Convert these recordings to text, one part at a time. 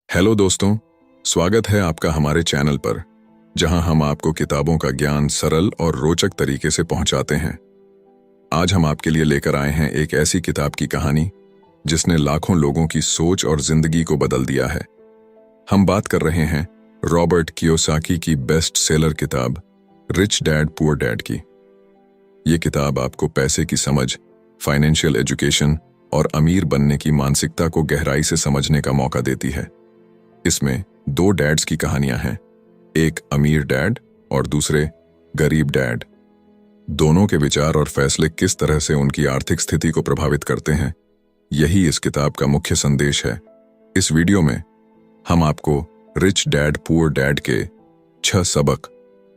Hello दोस्तों, स्वागत है आपका हमारे चैनल पर, जहां हम आपको किताबों का ज्ञान सरल और रोचक तरीके से पहुंचाते हैं। आज हम आपके लिए लेकर आए हैं एक ऐसी किताब की कहानी जिसने लाखों लोगों की सोच और जिंदगी को बदल दिया है। हम बात कर रहे हैं रॉबर्ट कियोसाकी की बेस्ट सेलर किताब रिच डैड पुअर डैड की। ये किताब आपको पैसे की समझ, फाइनेंशियल एजुकेशन और अमीर बनने की मानसिकता को गहराई से समझने का मौका देती है। इसमें दो डैड्स की कहानियां हैं, एक अमीर डैड और दूसरे गरीब डैड। दोनों के विचार और फैसले किस तरह से उनकी आर्थिक स्थिति को प्रभावित करते हैं, यही इस किताब का मुख्य संदेश है। इस वीडियो में हम आपको रिच डैड पुअर डैड के 6 सबक,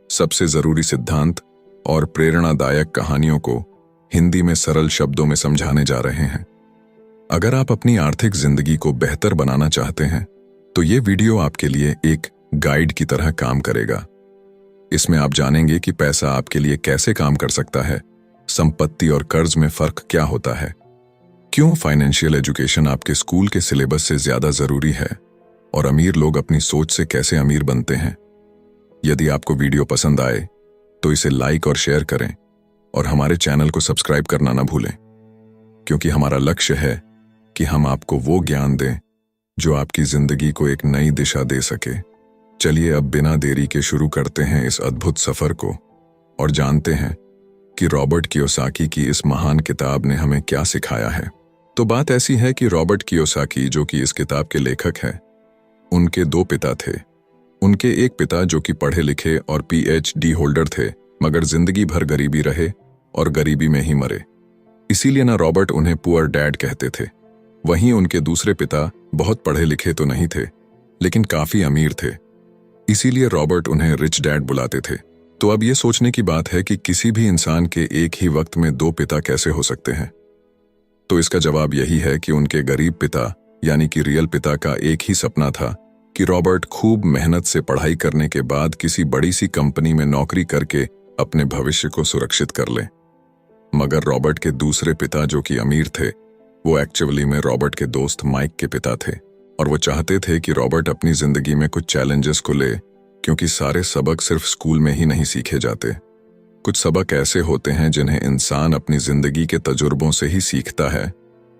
सबसे जरूरी सिद्धांत और प्रेरणादायक कहानियों को हिंदी में सरल शब्दों में समझाने जा रहे हैं। अगर आप अपनी आर्थिक जिंदगी को बेहतर बनाना चाहते हैं तो ये वीडियो आपके लिए एक गाइड की तरह काम करेगा। इसमें आप जानेंगे कि पैसा आपके लिए कैसे काम कर सकता है, संपत्ति और कर्ज में फर्क क्या होता है, क्यों फाइनेंशियल एजुकेशन आपके स्कूल के सिलेबस से ज्यादा जरूरी है और अमीर लोग अपनी सोच से कैसे अमीर बनते हैं। यदि आपको वीडियो पसंद आए तो इसे लाइक और शेयर करें और हमारे चैनल को सब्सक्राइब करना ना भूलें, क्योंकि हमारा लक्ष्य है कि हम आपको वो ज्ञान दें जो आपकी जिंदगी को एक नई दिशा दे सके। चलिए अब बिना देरी के शुरू करते हैं इस अद्भुत सफर को और जानते हैं कि रॉबर्ट कियोसाकी की इस महान किताब ने हमें क्या सिखाया है। तो बात ऐसी है कि रॉबर्ट कियोसाकी, जो कि इस किताब के लेखक हैं, उनके 2 पिता थे। उनके एक पिता जो कि पढ़े लिखे और PhD होल्डर थे, मगर जिंदगी भर गरीबी रहे और गरीबी में ही मरे। इसीलिए ना रॉबर्ट उन्हें पुअर डैड कहते थे। वहीं उनके दूसरे पिता बहुत पढ़े लिखे तो नहीं थे, लेकिन काफी अमीर थे, इसीलिए रॉबर्ट उन्हें रिच डैड बुलाते थे। तो अब ये सोचने की बात है कि किसी भी इंसान के एक ही वक्त में 2 पिता कैसे हो सकते हैं। तो इसका जवाब यही है कि उनके गरीब पिता यानी कि रियल पिता का एक ही सपना था कि रॉबर्ट खूब मेहनत से पढ़ाई करने के बाद किसी बड़ी सी कंपनी में नौकरी करके अपने भविष्य को सुरक्षित कर ले। मगर रॉबर्ट के दूसरे पिता जो कि अमीर थे, वो एक्चुअली में रॉबर्ट के दोस्त माइक के पिता थे और वो चाहते थे कि रॉबर्ट अपनी जिंदगी में कुछ चैलेंजेस को ले, क्योंकि सारे सबक सिर्फ स्कूल में ही नहीं सीखे जाते। कुछ सबक ऐसे होते हैं जिन्हें इंसान अपनी जिंदगी के तजुर्बों से ही सीखता है।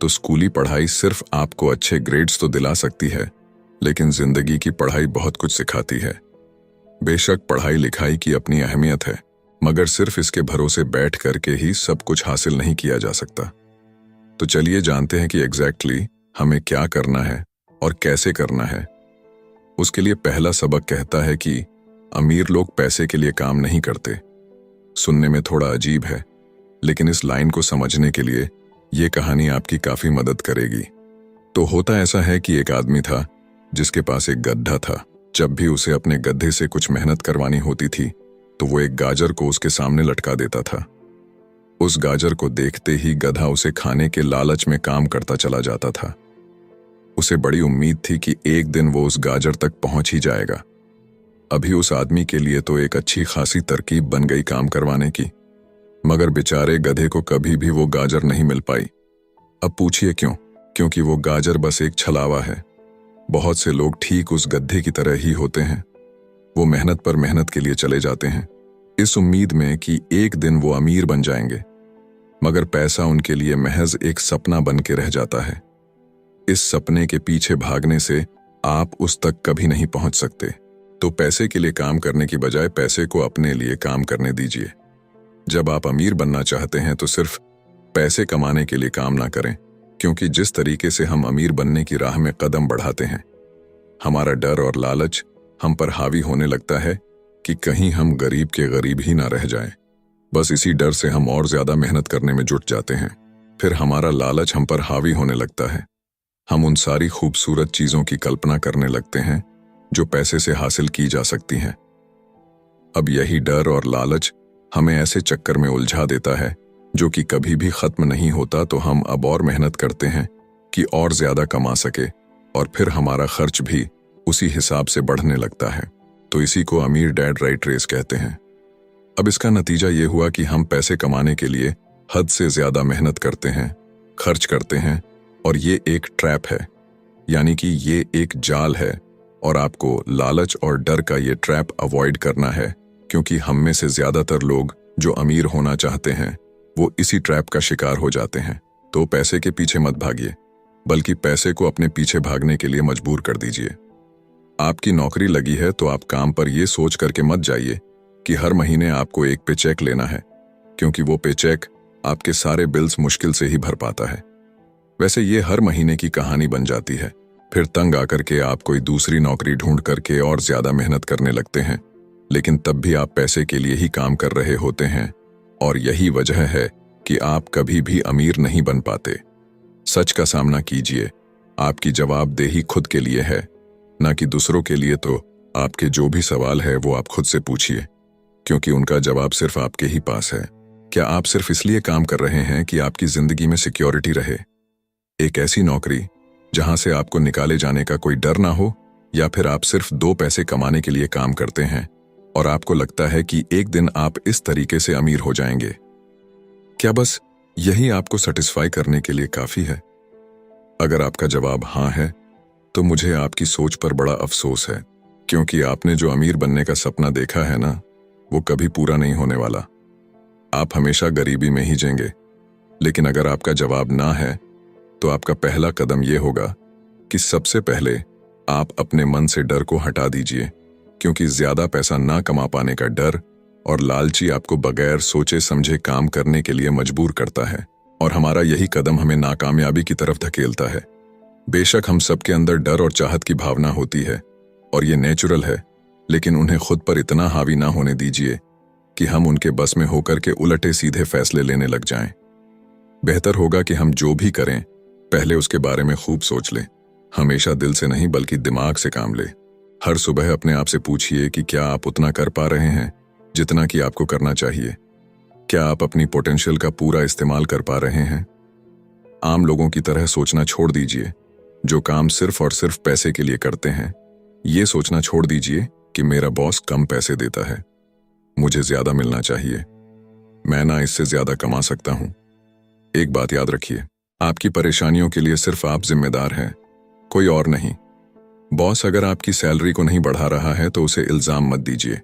तो स्कूली पढ़ाई सिर्फ आपको अच्छे ग्रेड्स तो दिला सकती है, लेकिन जिंदगी की पढ़ाई बहुत कुछ सिखाती है। बेशक पढ़ाई लिखाई की अपनी अहमियत है, मगर सिर्फ इसके भरोसे बैठ करके ही सब कुछ हासिल नहीं किया जा सकता। तो चलिए जानते हैं कि एग्जैक्टली हमें क्या करना है और कैसे करना है। उसके लिए पहला सबक कहता है कि अमीर लोग पैसे के लिए काम नहीं करते। सुनने में थोड़ा अजीब है, लेकिन इस लाइन को समझने के लिए ये कहानी आपकी काफी मदद करेगी। तो होता ऐसा है कि एक आदमी था जिसके पास एक गड्ढा था। जब भी उसे अपने गड्ढे से कुछ मेहनत करवानी होती थी तो वो एक गाजर को उसके सामने लटका देता था। उस गाजर को देखते ही गधा उसे खाने के लालच में काम करता चला जाता था। उसे बड़ी उम्मीद थी कि एक दिन वो उस गाजर तक पहुंच ही जाएगा। अभी उस आदमी के लिए तो एक अच्छी खासी तरकीब बन गई काम करवाने की, मगर बेचारे गधे को कभी भी वो गाजर नहीं मिल पाई। अब पूछिए क्यों? क्योंकि वो गाजर बस एक छलावा है। बहुत से लोग ठीक उस गधे की तरह ही होते हैं। वो मेहनत पर मेहनत के लिए चले जाते हैं, इस उम्मीद में कि एक दिन वो अमीर बन जाएंगे, मगर पैसा उनके लिए महज एक सपना बन के रह जाता है। इस सपने के पीछे भागने से आप उस तक कभी नहीं पहुंच सकते। तो पैसे के लिए काम करने की बजाय पैसे को अपने लिए काम करने दीजिए। जब आप अमीर बनना चाहते हैं तो सिर्फ पैसे कमाने के लिए काम ना करें, क्योंकि जिस तरीके से हम अमीर बनने की राह में कदम बढ़ाते हैं, हमारा डर और लालच हम पर हावी होने लगता है कि कहीं हम गरीब के गरीब ही ना रह जाएं। बस इसी डर से हम और ज्यादा मेहनत करने में जुट जाते हैं। फिर हमारा लालच हम पर हावी होने लगता है। हम उन सारी खूबसूरत चीजों की कल्पना करने लगते हैं जो पैसे से हासिल की जा सकती हैं। अब यही डर और लालच हमें ऐसे चक्कर में उलझा देता है जो कि कभी भी खत्म नहीं होता। तो हम अब और मेहनत करते हैं कि और ज्यादा कमा सके, और फिर हमारा खर्च भी उसी हिसाब से बढ़ने लगता है। तो इसी को अमीर डैड राइट रेस कहते हैं। अब इसका नतीजा ये हुआ कि हम पैसे कमाने के लिए हद से ज्यादा मेहनत करते हैं, खर्च करते हैं, और ये एक ट्रैप है। यानी कि ये एक जाल है और आपको लालच और डर का ये ट्रैप अवॉइड करना है, क्योंकि हम में से ज्यादातर लोग जो अमीर होना चाहते हैं वो इसी ट्रैप का शिकार हो जाते हैं। तो पैसे के पीछे मत भागिए, बल्कि पैसे को अपने पीछे भागने के लिए मजबूर कर दीजिए। आपकी नौकरी लगी है तो आप काम पर यह सोच करके मत जाइए कि हर महीने आपको एक पे चेक लेना है, क्योंकि वो पे चेक आपके सारे बिल्स मुश्किल से ही भर पाता है। वैसे ये हर महीने की कहानी बन जाती है। फिर तंग आकर के आप कोई दूसरी नौकरी ढूंढ करके और ज्यादा मेहनत करने लगते हैं, लेकिन तब भी आप पैसे के लिए ही काम कर रहे होते हैं, और यही वजह है कि आप कभी भी अमीर नहीं बन पाते। सच का सामना कीजिए, आपकी जवाबदेही खुद के लिए है, ना कि दूसरों के लिए। तो आपके जो भी सवाल है वो आप खुद से पूछिए, क्योंकि उनका जवाब सिर्फ आपके ही पास है। क्या आप सिर्फ इसलिए काम कर रहे हैं कि आपकी जिंदगी में सिक्योरिटी रहे, एक ऐसी नौकरी जहां से आपको निकाले जाने का कोई डर ना हो, या फिर आप सिर्फ 2 पैसे कमाने के लिए काम करते हैं और आपको लगता है कि एक दिन आप इस तरीके से अमीर हो जाएंगे? क्या बस यही आपको सेटिस्फाई करने के लिए काफी है? अगर आपका जवाब हाँ है, तो मुझे आपकी सोच पर बड़ा अफसोस है, क्योंकि आपने जो अमीर बनने का सपना देखा है ना, वो कभी पूरा नहीं होने वाला। आप हमेशा गरीबी में ही जिएंगे। लेकिन अगर आपका जवाब ना है, तो आपका पहला कदम यह होगा कि सबसे पहले आप अपने मन से डर को हटा दीजिए, क्योंकि ज्यादा पैसा ना कमा पाने का डर और लालची आपको बगैर सोचे समझे काम करने के लिए मजबूर करता है, और हमारा यही कदम हमें नाकामयाबी की तरफ धकेलता है। बेशक हम सबके अंदर डर और चाहत की भावना होती है, और ये नेचुरल है, लेकिन उन्हें खुद पर इतना हावी ना होने दीजिए कि हम उनके बस में होकर के उलटे सीधे फैसले लेने लग जाएं। बेहतर होगा कि हम जो भी करें पहले उसके बारे में खूब सोच लें। हमेशा दिल से नहीं बल्कि दिमाग से काम ले। हर सुबह अपने आप से पूछिए कि क्या आप उतना कर पा रहे हैं जितना कि आपको करना चाहिए। क्या आप अपनी पोटेंशियल का पूरा इस्तेमाल कर पा रहे हैं? आम लोगों की तरह सोचना छोड़ दीजिए, जो काम सिर्फ और सिर्फ पैसे के लिए करते हैं। ये सोचना छोड़ दीजिए कि मेरा बॉस कम पैसे देता है, मुझे ज्यादा मिलना चाहिए, मैं ना इससे ज्यादा कमा सकता हूं। एक बात याद रखिए, आपकी परेशानियों के लिए सिर्फ आप जिम्मेदार हैं, कोई और नहीं। बॉस अगर आपकी सैलरी को नहीं बढ़ा रहा है तो उसे इल्जाम मत दीजिए।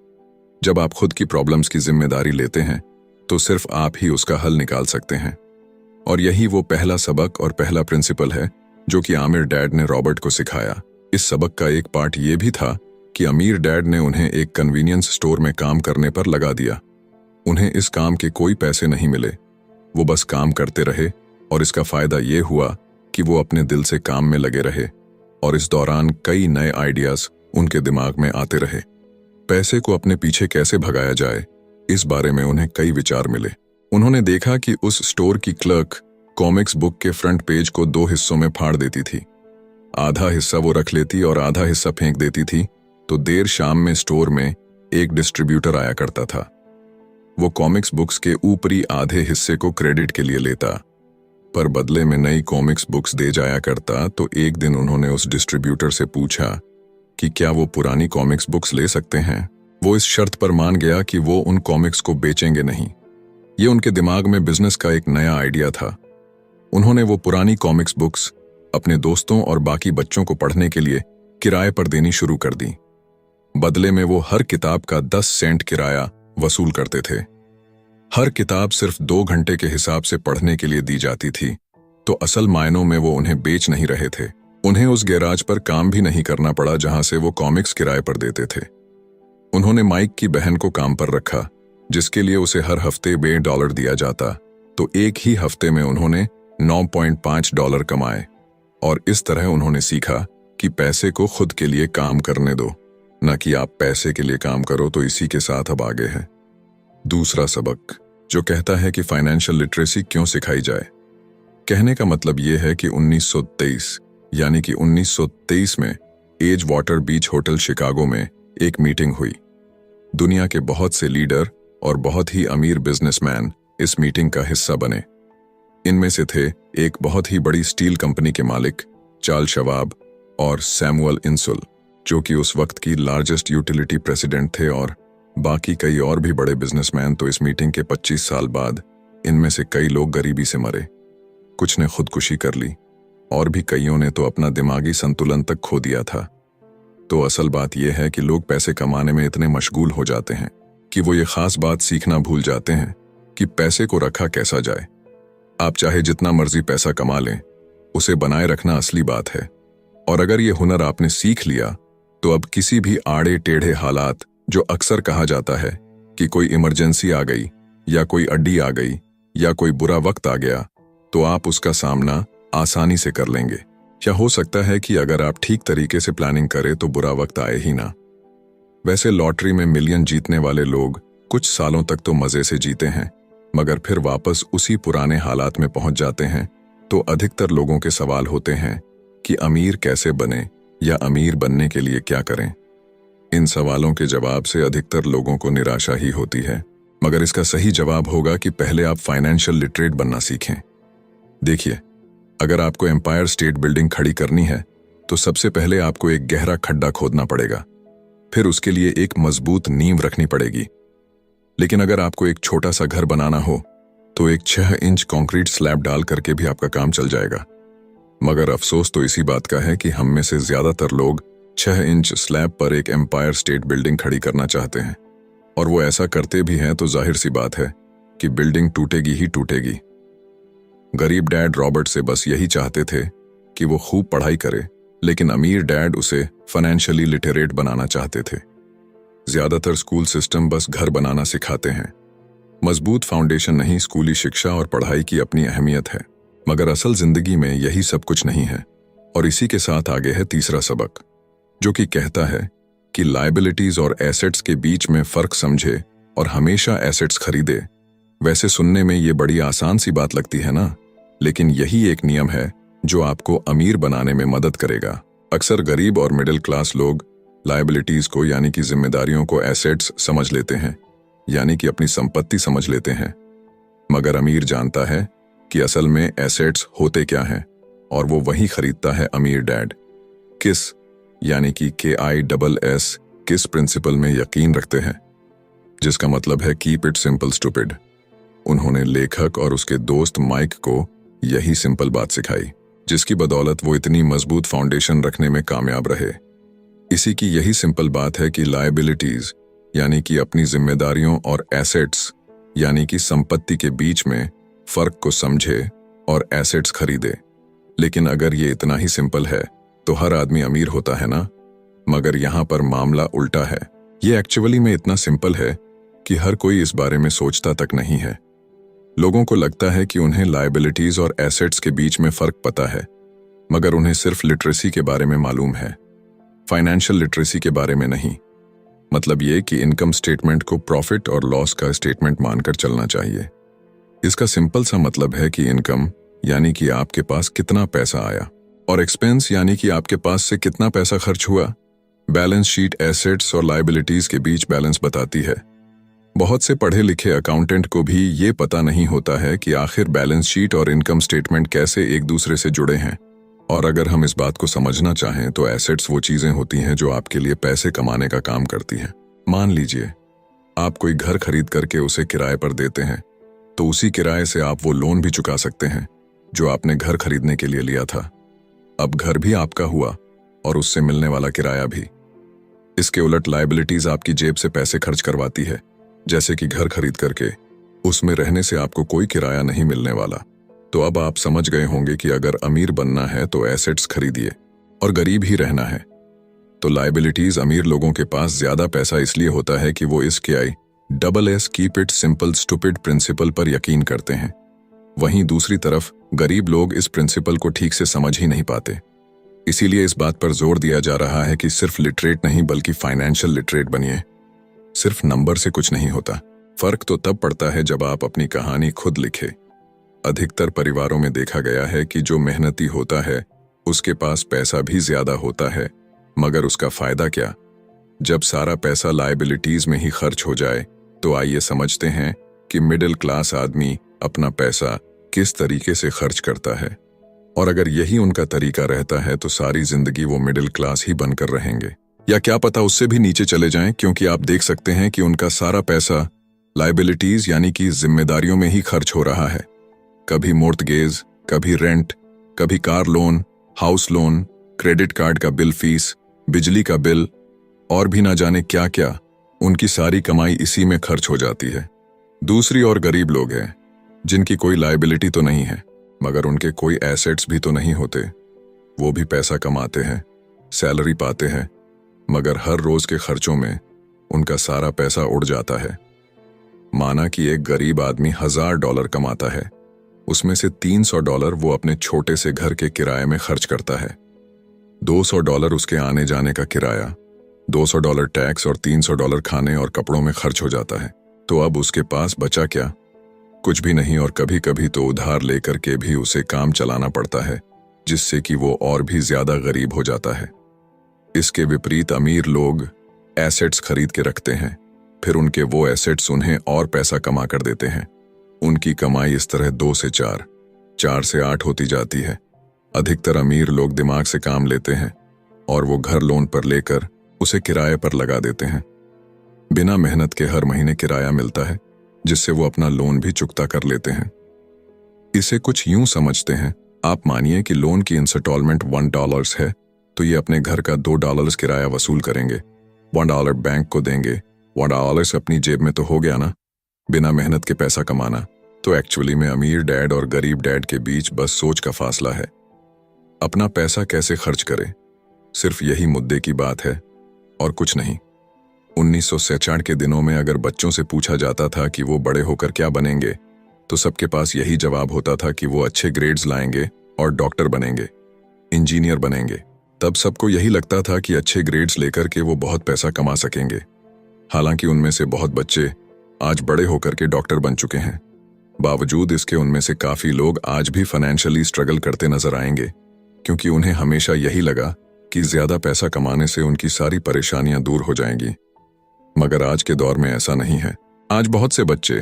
जब आप खुद की प्रॉब्लम्स की जिम्मेदारी लेते हैं तो सिर्फ आप ही उसका हल निकाल सकते हैं। और यही वो पहला सबक और पहला प्रिंसिपल है जो कि आमिर डैड ने रॉबर्ट को सिखाया। इस सबक का एक पार्ट ये भी था कि अमीर डैड ने उन्हें एक कन्वीनियंस स्टोर में काम करने पर लगा दिया। उन्हें इस काम के कोई पैसे नहीं मिले, वो बस काम करते रहे, और इसका फायदा ये हुआ कि वो अपने दिल से काम में लगे रहे, और इस दौरान कई नए आइडियाज उनके दिमाग में आते रहे। पैसे को अपने पीछे कैसे भगाया जाए, इस बारे में उन्हें कई विचार मिले। उन्होंने देखा कि उस स्टोर की क्लर्क कॉमिक्स बुक के फ्रंट पेज को 2 हिस्सों में फाड़ देती थी। आधा हिस्सा वो रख लेती और आधा हिस्सा फेंक देती थी, तो देर शाम में स्टोर में एक डिस्ट्रीब्यूटर आया करता था। वो कॉमिक्स बुक्स के ऊपरी आधे हिस्से को क्रेडिट के लिए लेता, पर बदले में नई कॉमिक्स बुक्स दे जाया करता। तो एक दिन उन्होंने उस डिस्ट्रीब्यूटर से पूछा कि क्या वो पुरानी कॉमिक्स बुक्स ले सकते हैं। वो इस शर्त पर मान गया कि वो उन कॉमिक्स को बेचेंगे नहीं। ये उनके दिमाग में बिजनेस का एक नया आइडिया था। उन्होंने वो पुरानी कॉमिक्स बुक्स अपने दोस्तों और बाकी बच्चों को पढ़ने के लिए किराए पर देनी शुरू कर दी। बदले में वो हर किताब का 10 सेंट किराया वसूल करते थे। हर किताब सिर्फ 2 घंटे के हिसाब से पढ़ने के लिए दी जाती थी, तो असल मायनों में वो उन्हें बेच नहीं रहे थे। उन्हें उस गैराज पर काम भी नहीं करना पड़ा जहां से वो कॉमिक्स किराए पर देते थे। उन्होंने माइक की बहन को काम पर रखा, जिसके लिए उसे हर हफ्ते $2 दिया जाता, तो एक ही हफ्ते में उन्होंने $9.5 कमाए। और इस तरह उन्होंने सीखा कि पैसे को खुद के लिए काम करने दो, न कि आप पैसे के लिए काम करो। तो इसी के साथ अब आगे है दूसरा सबक, जो कहता है कि फाइनेंशियल लिटरेसी क्यों सिखाई जाए। कहने का मतलब यह है कि 1923 में एज वाटर बीच होटल शिकागो में एक मीटिंग हुई। दुनिया के बहुत से लीडर और बहुत ही अमीर बिजनेसमैन इस मीटिंग का हिस्सा बने। इनमें से थे एक बहुत ही बड़ी स्टील कंपनी के मालिक चार्ल्स शवाब और सैमुअल इंसुल, जो कि उस वक्त की लार्जेस्ट यूटिलिटी प्रेसिडेंट थे, और बाकी कई और भी बड़े बिजनेसमैन। तो इस मीटिंग के 25 साल बाद इनमें से कई लोग गरीबी से मरे, कुछ ने खुदकुशी कर ली, और भी कईयों ने तो अपना दिमागी संतुलन तक खो दिया था। तो असल बात यह है कि लोग पैसे कमाने में इतने मशगूल हो जाते हैं कि वो ये खास बात सीखना भूल जाते हैं कि पैसे को रखा कैसा जाए। आप चाहे जितना मर्जी पैसा कमा लें, उसे बनाए रखना असली बात है। और अगर ये हुनर आपने सीख लिया तो अब किसी भी आड़े टेढ़े हालात, जो अक्सर कहा जाता है कि कोई इमरजेंसी आ गई या कोई अड्डी आ गई या कोई बुरा वक्त आ गया, तो आप उसका सामना आसानी से कर लेंगे। या हो सकता है कि अगर आप ठीक तरीके से प्लानिंग करें तो बुरा वक्त आए ही ना। वैसे लॉटरी में मिलियन जीतने वाले लोग कुछ सालों तक तो मजे से जीते हैं, मगर फिर वापस उसी पुराने हालात में पहुंच जाते हैं। तो अधिकतर लोगों के सवाल होते हैं कि अमीर कैसे बने या अमीर बनने के लिए क्या करें। इन सवालों के जवाब से अधिकतर लोगों को निराशा ही होती है, मगर इसका सही जवाब होगा कि पहले आप फाइनेंशियल लिटरेट बनना सीखें। देखिए, अगर आपको एम्पायर स्टेट बिल्डिंग खड़ी करनी है तो सबसे पहले आपको एक गहरा खड्डा खोदना पड़ेगा, फिर उसके लिए एक मजबूत नींव रखनी पड़ेगी। लेकिन अगर आपको एक छोटा सा घर बनाना हो तो एक 6 इंच कंक्रीट स्लैब डाल करके भी आपका काम चल जाएगा। मगर अफसोस तो इसी बात का है कि हम में से ज्यादातर लोग 6 इंच स्लैब पर एक एम्पायर स्टेट बिल्डिंग खड़ी करना चाहते हैं, और वो ऐसा करते भी हैं तो जाहिर सी बात है कि बिल्डिंग टूटेगी ही टूटेगी। गरीब डैड रॉबर्ट से बस यही चाहते थे कि वो खूब पढ़ाई करे, लेकिन अमीर डैड उसे फाइनेंशियली लिटरेट बनाना चाहते थे। ज्यादातर स्कूल सिस्टम बस घर बनाना सिखाते हैं, मजबूत फाउंडेशन नहीं। स्कूली शिक्षा और पढ़ाई की अपनी अहमियत है, मगर असल जिंदगी में यही सब कुछ नहीं है। और इसी के साथ आगे है तीसरा सबक, जो कि कहता है कि लायबिलिटीज और एसेट्स के बीच में फर्क समझे और हमेशा एसेट्स खरीदे। वैसे सुनने में ये बड़ी आसान सी बात लगती है ना, लेकिन यही एक नियम है जो आपको अमीर बनाने में मदद करेगा। अक्सर गरीब और मिडिल क्लास लोग लायबिलिटीज को यानी कि जिम्मेदारियों को एसेट्स समझ लेते हैं, यानी कि अपनी संपत्ति समझ लेते हैं। मगर अमीर जानता है कि असल में एसेट्स होते क्या हैं, और वो वही खरीदता है अमीर डैड। किस यानी कि KISS किस प्रिंसिपल में यकीन रखते हैं, जिसका मतलब है कीप इट सिंपल स्टूपिड। उन्होंने लेखक और उसके दोस्त माइक को यही सिंपल बात सिखाई, जिसकी बदौलत वो इतनी मजबूत फाउंडेशन रखने में कामयाब रहे। इसी की यही सिंपल बात है कि लायबिलिटीज यानी कि अपनी जिम्मेदारियों और एसेट्स यानी कि संपत्ति के बीच में फर्क को समझे और एसेट्स खरीदे। लेकिन अगर ये इतना ही सिंपल है तो हर आदमी अमीर होता है ना। मगर यहाँ पर मामला उल्टा है। ये एक्चुअली में इतना सिंपल है कि हर कोई इस बारे में सोचता तक नहीं है। लोगों को लगता है कि उन्हें लायबिलिटीज और एसेट्स के बीच में फर्क पता है, मगर उन्हें सिर्फ लिटरेसी के बारे में मालूम है, फाइनेंशियल लिटरेसी के बारे में नहीं। मतलब ये कि इनकम स्टेटमेंट को प्रॉफिट और लॉस का स्टेटमेंट मानकर चलना चाहिए। इसका सिंपल सा मतलब है कि इनकम यानी कि आपके पास कितना पैसा आया, और एक्सपेंस यानी कि आपके पास से कितना पैसा खर्च हुआ। बैलेंस शीट एसेट्स और लायबिलिटीज के बीच बैलेंस बताती है। बहुत से पढ़े लिखे अकाउंटेंट को भी ये पता नहीं होता है कि आखिर बैलेंस शीट और इनकम स्टेटमेंट कैसे एक दूसरे से जुड़े हैं। और अगर हम इस बात को समझना चाहें तो एसेट्स वो चीजें होती हैं जो आपके लिए पैसे कमाने का काम करती हैं। मान लीजिए आप कोई घर खरीद करके उसे किराए पर देते हैं, तो उसी किराए से आप वो लोन भी चुका सकते हैं जो आपने घर खरीदने के लिए लिया था। अब घर भी आपका हुआ और उससे मिलने वाला किराया भी। इसके उलट लायबिलिटीज आपकी जेब से पैसे खर्च करवाती है, जैसे कि घर खरीद करके उसमें रहने से आपको कोई किराया नहीं मिलने वाला। तो अब आप समझ गए होंगे कि अगर अमीर बनना है तो एसेट्स खरीदिए, और गरीब ही रहना है तो लायबिलिटीज। अमीर लोगों के पास ज्यादा पैसा इसलिए होता है कि वो इस KISS keep it simple stupid principle पर यकीन करते हैं। वहीं दूसरी तरफ गरीब लोग इस प्रिंसिपल को ठीक से समझ ही नहीं पाते। इसीलिए इस बात पर जोर दिया जा रहा है कि सिर्फ लिटरेट नहीं बल्कि फाइनेंशियल लिटरेट बनिए। सिर्फ नंबर से कुछ नहीं होता। फर्क तो तब पड़ता है जब आप अपनी कहानी खुद लिखे। अधिकतर परिवारों में देखा गया है कि जो मेहनती होता है उसके पास पैसा भी ज्यादा होता है, मगर उसका फायदा क्या? जब सारा पैसा लायबिलिटीज में ही खर्च हो जाए तो आइए समझते हैं कि मिडिल क्लास आदमी अपना पैसा किस तरीके से खर्च करता है। और अगर यही उनका तरीका रहता है तो सारी जिंदगी वो मिडिल क्लास ही बनकर रहेंगे, या क्या पता उससे भी नीचे चले जाएं, क्योंकि आप देख सकते हैं कि उनका सारा पैसा लायबिलिटीज यानी कि जिम्मेदारियों में ही खर्च हो रहा है। कभी मोर्टगेज, कभी रेंट, कभी car loan, house loan, credit card का बिल फीस, बिजली का बिल और भी ना जाने क्या क्या। उनकी सारी कमाई इसी में खर्च हो जाती है। दूसरी ओर गरीब लोग हैं जिनकी कोई लायबिलिटी तो नहीं है, मगर उनके कोई एसेट्स भी तो नहीं होते। वो भी पैसा कमाते हैं, सैलरी पाते हैं, मगर हर रोज के खर्चों में उनका सारा पैसा उड़ जाता है। माना कि एक गरीब आदमी $1000 कमाता है, उसमें से $300 वो अपने छोटे से घर के किराए में खर्च करता है, $200 उसके आने जाने का किराया, $200 टैक्स और $300 खाने और कपड़ों में खर्च हो जाता है। तो अब उसके पास बचा क्या? कुछ भी नहीं, और कभी कभी तो उधार लेकर के भी उसे काम चलाना पड़ता है, जिससे कि वो और भी ज्यादा गरीब हो जाता है। इसके विपरीत अमीर लोग एसेट्स खरीद के रखते हैं, फिर उनके वो एसेट्स उन्हें और पैसा कमा कर देते हैं। उनकी कमाई इस तरह 2 से 4, 4 से 8 होती जाती है। अधिकतर अमीर लोग दिमाग से काम लेते हैं और वो घर लोन पर लेकर उसे किराए पर लगा देते हैं। बिना मेहनत के हर महीने किराया मिलता है, जिससे वो अपना लोन भी चुकता कर लेते हैं। इसे कुछ यूं समझते हैं, आप मानिए कि लोन की इंस्टॉलमेंट $1 है, तो ये अपने घर का $2 किराया वसूल करेंगे, $1 बैंक को देंगे, $1 अपनी जेब में तो हो गया ना, बिना मेहनत के पैसा कमाना। तो एक्चुअली में अमीर डैड और गरीब डैड के बीच बस सोच का फासला है। अपना पैसा कैसे खर्च करें, सिर्फ यही मुद्दे की बात है और कुछ नहीं। 1966 के दिनों में अगर बच्चों से पूछा जाता था कि वो बड़े होकर क्या बनेंगे, तो सबके पास यही जवाब होता था कि वो अच्छे ग्रेड्स लाएंगे और डॉक्टर बनेंगे, इंजीनियर बनेंगे। तब सबको यही लगता था कि अच्छे ग्रेड्स लेकर के वो बहुत पैसा कमा सकेंगे। हालांकि उनमें से बहुत बच्चे आज बड़े होकर के डॉक्टर बन चुके हैं। बावजूद इसके उनमें से काफी लोग आज भी फाइनेंशियली स्ट्रगल करते नजर आएंगे, क्योंकि उन्हें हमेशा यही लगा कि ज्यादा पैसा कमाने से उनकी सारी परेशानियां दूर हो जाएंगी। मगर आज के दौर में ऐसा नहीं है। आज बहुत से बच्चे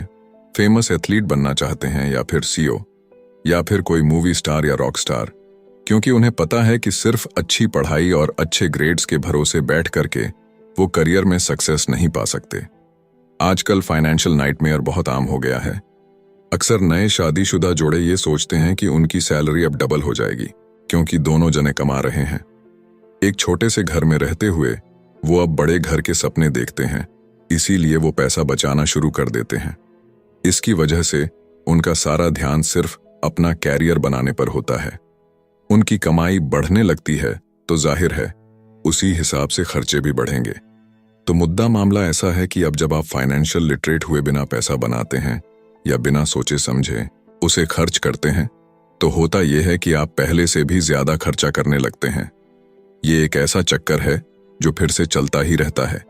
फेमस एथलीट बनना चाहते हैं, या फिर सीईओ, या फिर कोई मूवी स्टार या रॉक स्टार, क्योंकि उन्हें पता है कि सिर्फ अच्छी पढ़ाई और अच्छे ग्रेड्स के भरोसे बैठ करके वो करियर में सक्सेस नहीं पा सकते। आजकल फाइनेंशियल नाइटमेयर बहुत आम हो गया है। अक्सर नए शादीशुदा जोड़े ये सोचते हैं कि उनकी सैलरी अब डबल हो जाएगी, क्योंकि दोनों जने कमा रहे हैं। एक छोटे से घर में रहते हुए वो अब बड़े घर के सपने देखते हैं, इसीलिए वो पैसा बचाना शुरू कर देते हैं। इसकी वजह से उनका सारा ध्यान सिर्फ अपना कैरियर बनाने पर होता है। उनकी कमाई बढ़ने लगती है तो जाहिर है उसी हिसाब से खर्चे भी बढ़ेंगे। तो मुद्दा मामला ऐसा है कि अब जब आप फाइनेंशियल लिटरेट हुए बिना पैसा बनाते हैं या बिना सोचे समझे उसे खर्च करते हैं, तो होता यह है कि आप पहले से भी ज्यादा खर्चा करने लगते हैं। ये एक ऐसा चक्कर है जो फिर से चलता ही रहता है।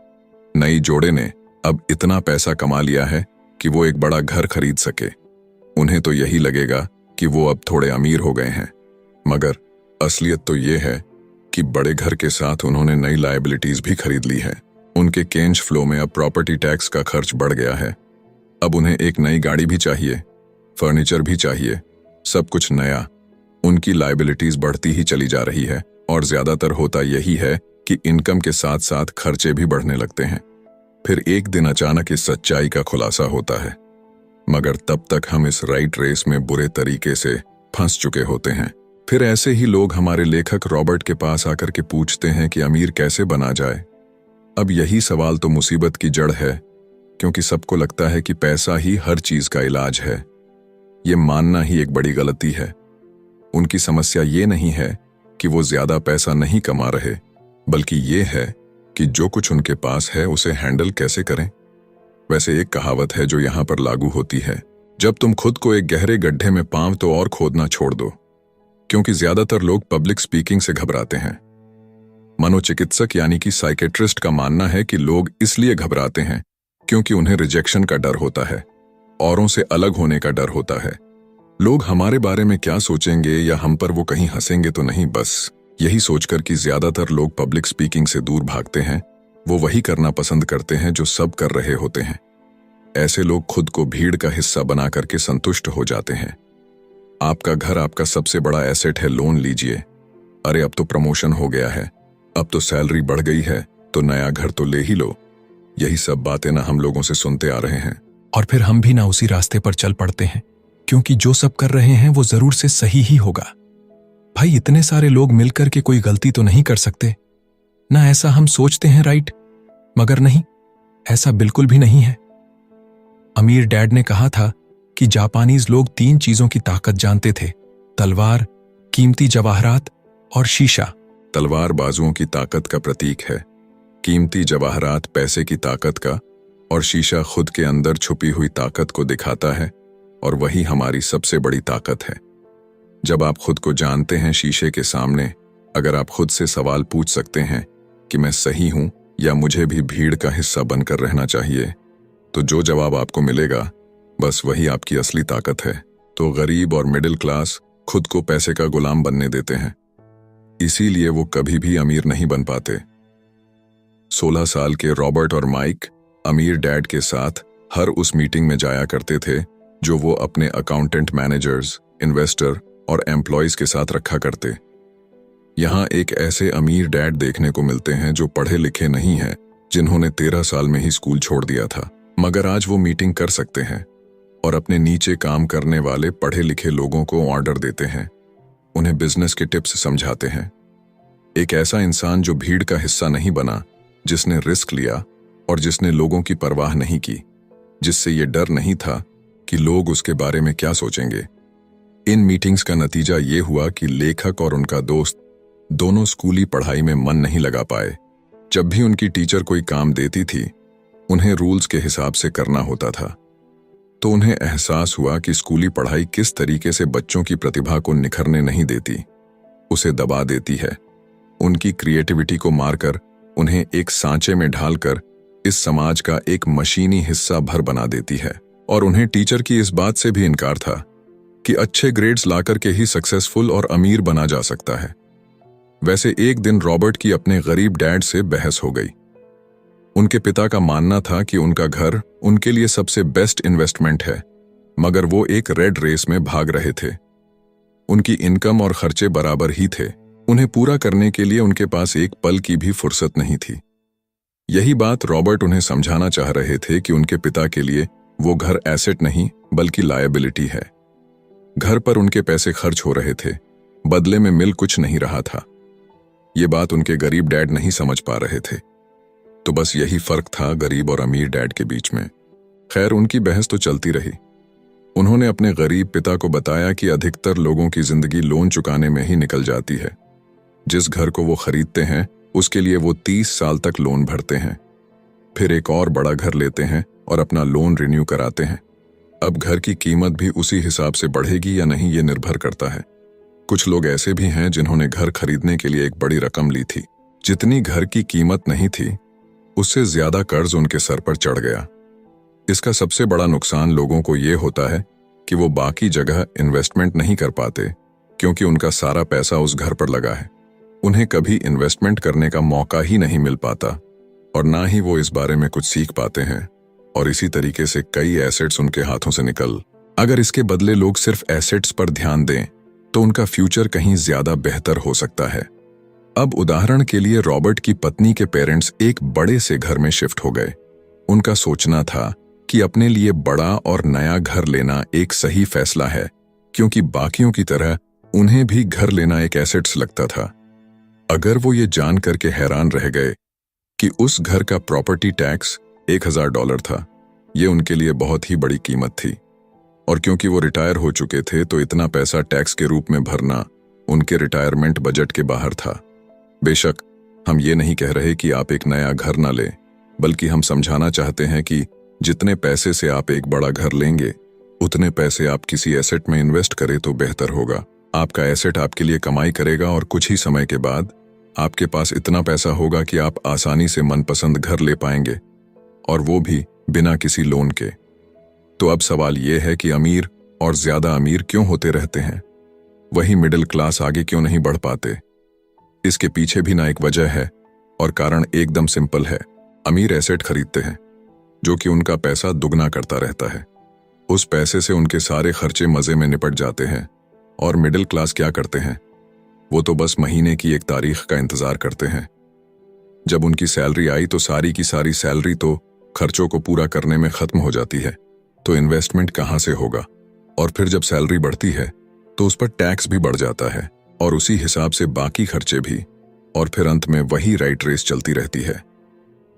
नई जोड़े ने अब इतना पैसा कमा लिया है कि वो एक बड़ा घर खरीद सके। उन्हें तो यही लगेगा कि वो अब थोड़े अमीर हो गए हैं, मगर असलियत तो ये है कि बड़े घर के साथ उन्होंने नई लायबिलिटीज भी खरीद ली है। उनके कैश फ्लो में अब प्रॉपर्टी टैक्स का खर्च बढ़ गया है। अब उन्हें एक नई गाड़ी भी चाहिए, फर्नीचर भी चाहिए, सब कुछ नया। उनकी लायबिलिटीज बढ़ती ही चली जा रही है, और ज्यादातर होता यही है कि इनकम के साथ साथ खर्चे भी बढ़ने लगते हैं। फिर एक दिन अचानक इस सच्चाई का खुलासा होता है, मगर तब तक हम इस राइट रेस में बुरे तरीके से फंस चुके होते हैं। फिर ऐसे ही लोग हमारे लेखक रॉबर्ट के पास आकर के पूछते हैं कि अमीर कैसे बना जाए। अब यही सवाल तो मुसीबत की जड़ है, क्योंकि सबको लगता है कि पैसा ही हर चीज का इलाज है। ये मानना ही एक बड़ी गलती है। उनकी समस्या ये नहीं है कि वो ज्यादा पैसा नहीं कमा रहे, बल्कि ये है कि जो कुछ उनके पास है उसे हैंडल कैसे करें। वैसे एक कहावत है जो यहां पर लागू होती है, जब तुम खुद को एक गहरे गड्ढे में पांव तो और खोदना छोड़ दो। क्योंकि ज्यादातर लोग पब्लिक स्पीकिंग से घबराते हैं। मनोचिकित्सक यानी कि साइकेट्रिस्ट का मानना है कि लोग इसलिए घबराते हैं क्योंकि उन्हें रिजेक्शन का डर होता है, औरों से अलग होने का डर होता है। लोग हमारे बारे में क्या सोचेंगे या हम पर वो कहीं हंसेंगे तो नहीं, बस यही सोचकर कि ज्यादातर लोग पब्लिक स्पीकिंग से दूर भागते हैं। वो वही करना पसंद करते हैं जो सब कर रहे होते हैं। ऐसे लोग खुद को भीड़ का हिस्सा बना करके संतुष्ट हो जाते हैं। आपका घर आपका सबसे बड़ा एसेट है, लोन लीजिए। अरे अब तो प्रमोशन हो गया है, अब तो सैलरी बढ़ गई है, तो नया घर तो ले ही लो। यही सब बातें ना हम लोगों से सुनते आ रहे हैं, और फिर हम भी ना उसी रास्ते पर चल पड़ते हैं, क्योंकि जो सब कर रहे हैं वो जरूर से सही ही होगा। भाई इतने सारे लोग मिलकर के कोई गलती तो नहीं कर सकते ना, ऐसा हम सोचते हैं, राइट? मगर नहीं, ऐसा बिल्कुल भी नहीं है। अमीर डैड ने कहा था कि जापानीज लोग 3 चीजों की ताकत जानते थे, तलवार, कीमती जवाहरात और शीशा। तलवार बाजुओं की ताकत का प्रतीक है, कीमती जवाहरात पैसे की ताकत का, और शीशा खुद के अंदर छुपी हुई ताकत को दिखाता है, और वही हमारी सबसे बड़ी ताकत है। जब आप खुद को जानते हैं शीशे के सामने, अगर आप खुद से सवाल पूछ सकते हैं कि मैं सही हूं या मुझे भी भीड़ का हिस्सा बनकर रहना चाहिए, तो जो जवाब आपको मिलेगा बस वही आपकी असली ताकत है। तो गरीब और मिडिल क्लास खुद को पैसे का गुलाम बनने देते हैं, इसीलिए वो कभी भी अमीर नहीं बन पाते। 16 साल के रॉबर्ट और माइक अमीर डैड के साथ हर उस मीटिंग में जाया करते थे जो वो अपने अकाउंटेंट, मैनेजर्स, इन्वेस्टर और एम्प्लॉयज के साथ रखा करते। यहाँ एक ऐसे अमीर डैड देखने को मिलते हैं जो पढ़े लिखे नहीं हैं, जिन्होंने 13 साल में ही स्कूल छोड़ दिया था, मगर आज वो मीटिंग कर सकते हैं और अपने नीचे काम करने वाले पढ़े लिखे लोगों को ऑर्डर देते हैं, उन्हें बिजनेस के टिप्स समझाते हैं। एक ऐसा इंसान जो भीड़ का हिस्सा नहीं बना, जिसने रिस्क लिया और जिसने लोगों की परवाह नहीं की, जिससे ये डर नहीं था कि लोग उसके बारे में क्या सोचेंगे। इन मीटिंग्स का नतीजा ये हुआ कि लेखक और उनका दोस्त दोनों स्कूली पढ़ाई में मन नहीं लगा पाए। जब भी उनकी टीचर कोई काम देती थी, उन्हें रूल्स के हिसाब से करना होता था, तो उन्हें एहसास हुआ कि स्कूली पढ़ाई किस तरीके से बच्चों की प्रतिभा को निखरने नहीं देती, उसे दबा देती है। उनकी क्रिएटिविटी को मारकर, उन्हें एक सांचे में ढालकर इस समाज का एक मशीनी हिस्सा भर बना देती है। और उन्हें टीचर की इस बात से भी इनकार था कि अच्छे ग्रेड्स लाकर के ही सक्सेसफुल और अमीर बना जा सकता है। वैसे एक दिन रॉबर्ट की अपने गरीब डैड से बहस हो गई। उनके पिता का मानना था कि उनका घर उनके लिए सबसे बेस्ट इन्वेस्टमेंट है, मगर वो एक रेड रेस में भाग रहे थे। उनकी इनकम और खर्चे बराबर ही थे, उन्हें पूरा करने के लिए उनके पास एक पल की भी फुर्सत नहीं थी। यही बात रॉबर्ट उन्हें समझाना चाह रहे थे कि उनके पिता के लिए वो घर एसेट नहीं बल्कि लायबिलिटी है। घर पर उनके पैसे खर्च हो रहे थे, बदले में मिल कुछ नहीं रहा था। ये बात उनके गरीब डैड नहीं समझ पा रहे थे। तो बस यही फर्क था गरीब और अमीर डैड के बीच में। खैर, उनकी बहस तो चलती रही। उन्होंने अपने गरीब पिता को बताया कि अधिकतर लोगों की जिंदगी लोन चुकाने में ही निकल जाती है। जिस घर को वो खरीदते हैं उसके लिए वो 30 साल तक लोन भरते हैं, फिर एक और बड़ा घर लेते हैं और अपना लोन रिन्यू कराते हैं। अब घर की कीमत भी उसी हिसाब से बढ़ेगी या नहीं, ये निर्भर करता है। कुछ लोग ऐसे भी हैं जिन्होंने घर खरीदने के लिए एक बड़ी रकम ली थी। जितनी घर की कीमत नहीं थी, उससे ज्यादा कर्ज उनके सर पर चढ़ गया। इसका सबसे बड़ा नुकसान लोगों को ये होता है कि वो बाकी जगह इन्वेस्टमेंट नहीं कर पाते, क्योंकि उनका सारा पैसा उस घर पर लगा है। उन्हें कभी इन्वेस्टमेंट करने का मौका ही नहीं मिल पाता और ना ही वो इस बारे में कुछ सीख पाते हैं, और इसी तरीके से कई एसेट्स उनके हाथों से निकल। अगर इसके बदले लोग सिर्फ एसेट्स पर ध्यान दें तो उनका फ्यूचर कहीं ज्यादा बेहतर हो सकता है। अब उदाहरण के लिए रॉबर्ट की पत्नी के पेरेंट्स एक बड़े से घर में शिफ्ट हो गए। उनका सोचना था कि अपने लिए बड़ा और नया घर लेना एक सही फैसला है, क्योंकि बाकियों की तरह उन्हें भी घर लेना एक एसेट्स लगता था। अगर वो ये जान करके हैरान रह गए कि उस घर का प्रॉपर्टी टैक्स $1000 था, ये उनके लिए बहुत ही बड़ी कीमत थी, और क्योंकि वो रिटायर हो चुके थे तो इतना पैसा टैक्स के रूप में भरना उनके रिटायरमेंट बजट के बाहर था। बेशक हम ये नहीं कह रहे कि आप एक नया घर ना लें, बल्कि हम समझाना चाहते हैं कि जितने पैसे से आप एक बड़ा घर लेंगे, उतने पैसे आप किसी एसेट में इन्वेस्ट करें तो बेहतर होगा। आपका एसेट आपके लिए कमाई करेगा और कुछ ही समय के बाद आपके पास इतना पैसा होगा कि आप आसानी से मनपसंद घर ले पाएंगे, और वो भी बिना किसी लोन के। तो अब सवाल ये है कि अमीर और ज्यादा अमीर क्यों होते रहते हैं, वही मिडिल क्लास आगे क्यों नहीं बढ़ पाते? इसके पीछे भी ना एक वजह है, और कारण एकदम सिंपल है। अमीर एसेट खरीदते हैं जो कि उनका पैसा दुगना करता रहता है। उस पैसे से उनके सारे खर्चे मजे में निपट जाते हैं, और मिडिल क्लास क्या करते हैं? वो तो बस महीने की एक तारीख का इंतजार करते हैं। जब उनकी सैलरी आई तो सारी की सारी सैलरी तो खर्चों को पूरा करने में खत्म हो जाती है, तो इन्वेस्टमेंट कहाँ से होगा? और फिर जब सैलरी बढ़ती है तो उस पर टैक्स भी बढ़ जाता है। और उसी हिसाब से बाकी खर्चे भी, और फिर अंत में वही राइट रेस चलती रहती है।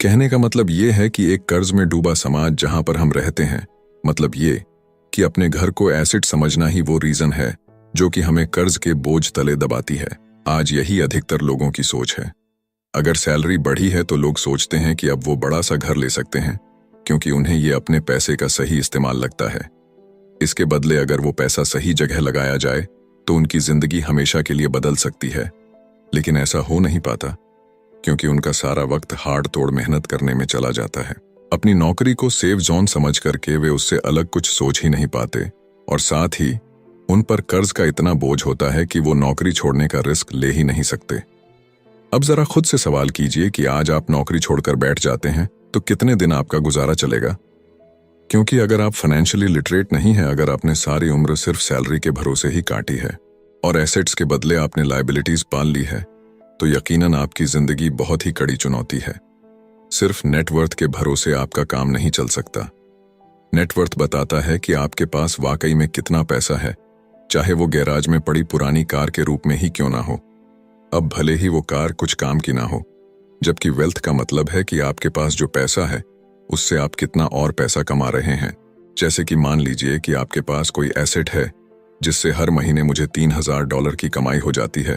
कहने का मतलब ये है कि एक कर्ज में डूबा समाज जहां पर हम रहते हैं, मतलब ये कि अपने घर को एसेट समझना ही वो रीजन है जो कि हमें कर्ज के बोझ तले दबाती है। आज यही अधिकतर लोगों की सोच है। अगर सैलरी बढ़ी है तो लोग सोचते हैं कि अब वो बड़ा सा घर ले सकते हैं, क्योंकि उन्हें ये अपने पैसे का सही इस्तेमाल लगता है। इसके बदले अगर वो पैसा सही जगह लगाया जाए तो उनकी जिंदगी हमेशा के लिए बदल सकती है। लेकिन ऐसा हो नहीं पाता, क्योंकि उनका सारा वक्त हाड़ तोड़ मेहनत करने में चला जाता है। अपनी नौकरी को सेफ जोन समझ करके वे उससे अलग कुछ सोच ही नहीं पाते, और साथ ही उन पर कर्ज का इतना बोझ होता है कि वो नौकरी छोड़ने का रिस्क ले ही नहीं सकते। अब जरा खुद से सवाल कीजिए कि आज आप नौकरी छोड़कर बैठ जाते हैं तो कितने दिन आपका गुजारा चलेगा? क्योंकि अगर आप फाइनेंशियली लिटरेट नहीं हैं, अगर आपने सारी उम्र सिर्फ सैलरी के भरोसे ही काटी है और एसेट्स के बदले आपने लायबिलिटीज पाल ली है, तो यकीनन आपकी जिंदगी बहुत ही कड़ी चुनौती है। सिर्फ नेटवर्थ के भरोसे आपका काम नहीं चल सकता। नेटवर्थ बताता है कि आपके पास वाकई में कितना पैसा है, चाहे वो गैराज में पड़ी पुरानी कार के रूप में ही क्यों ना हो। अब भले ही वो कार कुछ काम की ना हो, जबकि वेल्थ का मतलब है कि आपके पास जो पैसा है उससे आप कितना और पैसा कमा रहे हैं। जैसे कि मान लीजिए कि आपके पास कोई एसेट है जिससे हर महीने मुझे $3000 की कमाई हो जाती है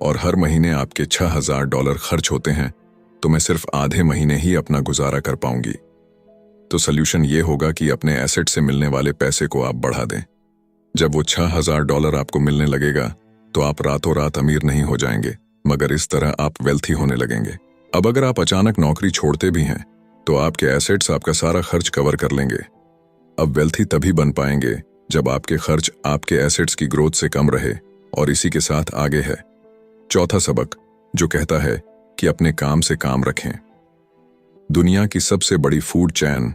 और हर महीने आपके $6000 खर्च होते हैं, तो मैं सिर्फ आधे महीने ही अपना गुजारा कर पाऊंगी। तो सल्यूशन ये होगा कि अपने एसेट से मिलने वाले पैसे को आप बढ़ा दें। जब वो $6000 आपको मिलने लगेगा तो आप रातों रात अमीर नहीं हो जाएंगे, मगर इस तरह आप वेल्थी होने लगेंगे। अब अगर आप अचानक नौकरी छोड़ते भी हैं तो आपके एसेट्स आपका सारा खर्च कवर कर लेंगे। अब वेल्थी तभी बन पाएंगे जब आपके खर्च आपके एसेट्स की ग्रोथ से कम रहे, और इसी के साथ आगे है चौथा सबक, जो कहता है कि अपने काम से काम रखें। दुनिया की सबसे बड़ी फूड चैन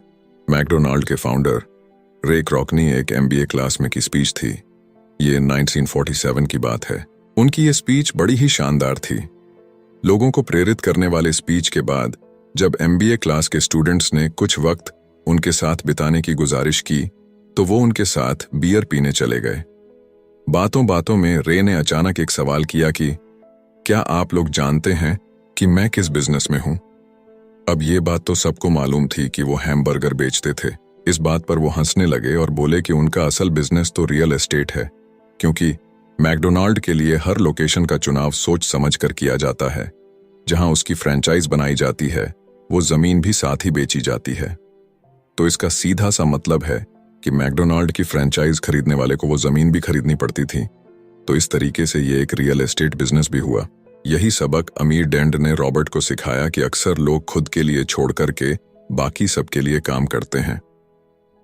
मैकडोनाल्ड के फाउंडर रे क्रॉकनी एक MBA क्लास में की स्पीच थी। ये 1947 की बात है। उनकी ये स्पीच बड़ी ही शानदार थी। लोगों को प्रेरित करने वाले स्पीच के बाद जब MBA क्लास के स्टूडेंट्स ने कुछ वक्त उनके साथ बिताने की गुजारिश की तो वो उनके साथ बियर पीने चले गए। बातों बातों में रे ने अचानक एक सवाल किया कि क्या आप लोग जानते हैं कि मैं किस बिजनेस में हूं? अब ये बात तो सबको मालूम थी कि वो हैमबर्गर बेचते थे। इस बात पर वो हंसने लगे और बोले कि उनका असल बिजनेस तो रियल एस्टेट है, क्योंकि मैकडोनाल्ड के लिए हर लोकेशन का चुनाव सोच समझ कर किया जाता है। जहां उसकी फ्रेंचाइज बनाई जाती है वो जमीन भी साथ ही बेची जाती है। तो इसका सीधा सा मतलब है कि मैकडोनाल्ड की फ्रेंचाइज खरीदने वाले को वो जमीन भी खरीदनी पड़ती थी। तो इस तरीके से ये एक रियल एस्टेट बिजनेस भी हुआ। यही सबक अमीर डेंड ने रॉबर्ट को सिखाया कि अक्सर लोग खुद के लिए छोड़ करके बाकी सबके लिए काम करते हैं।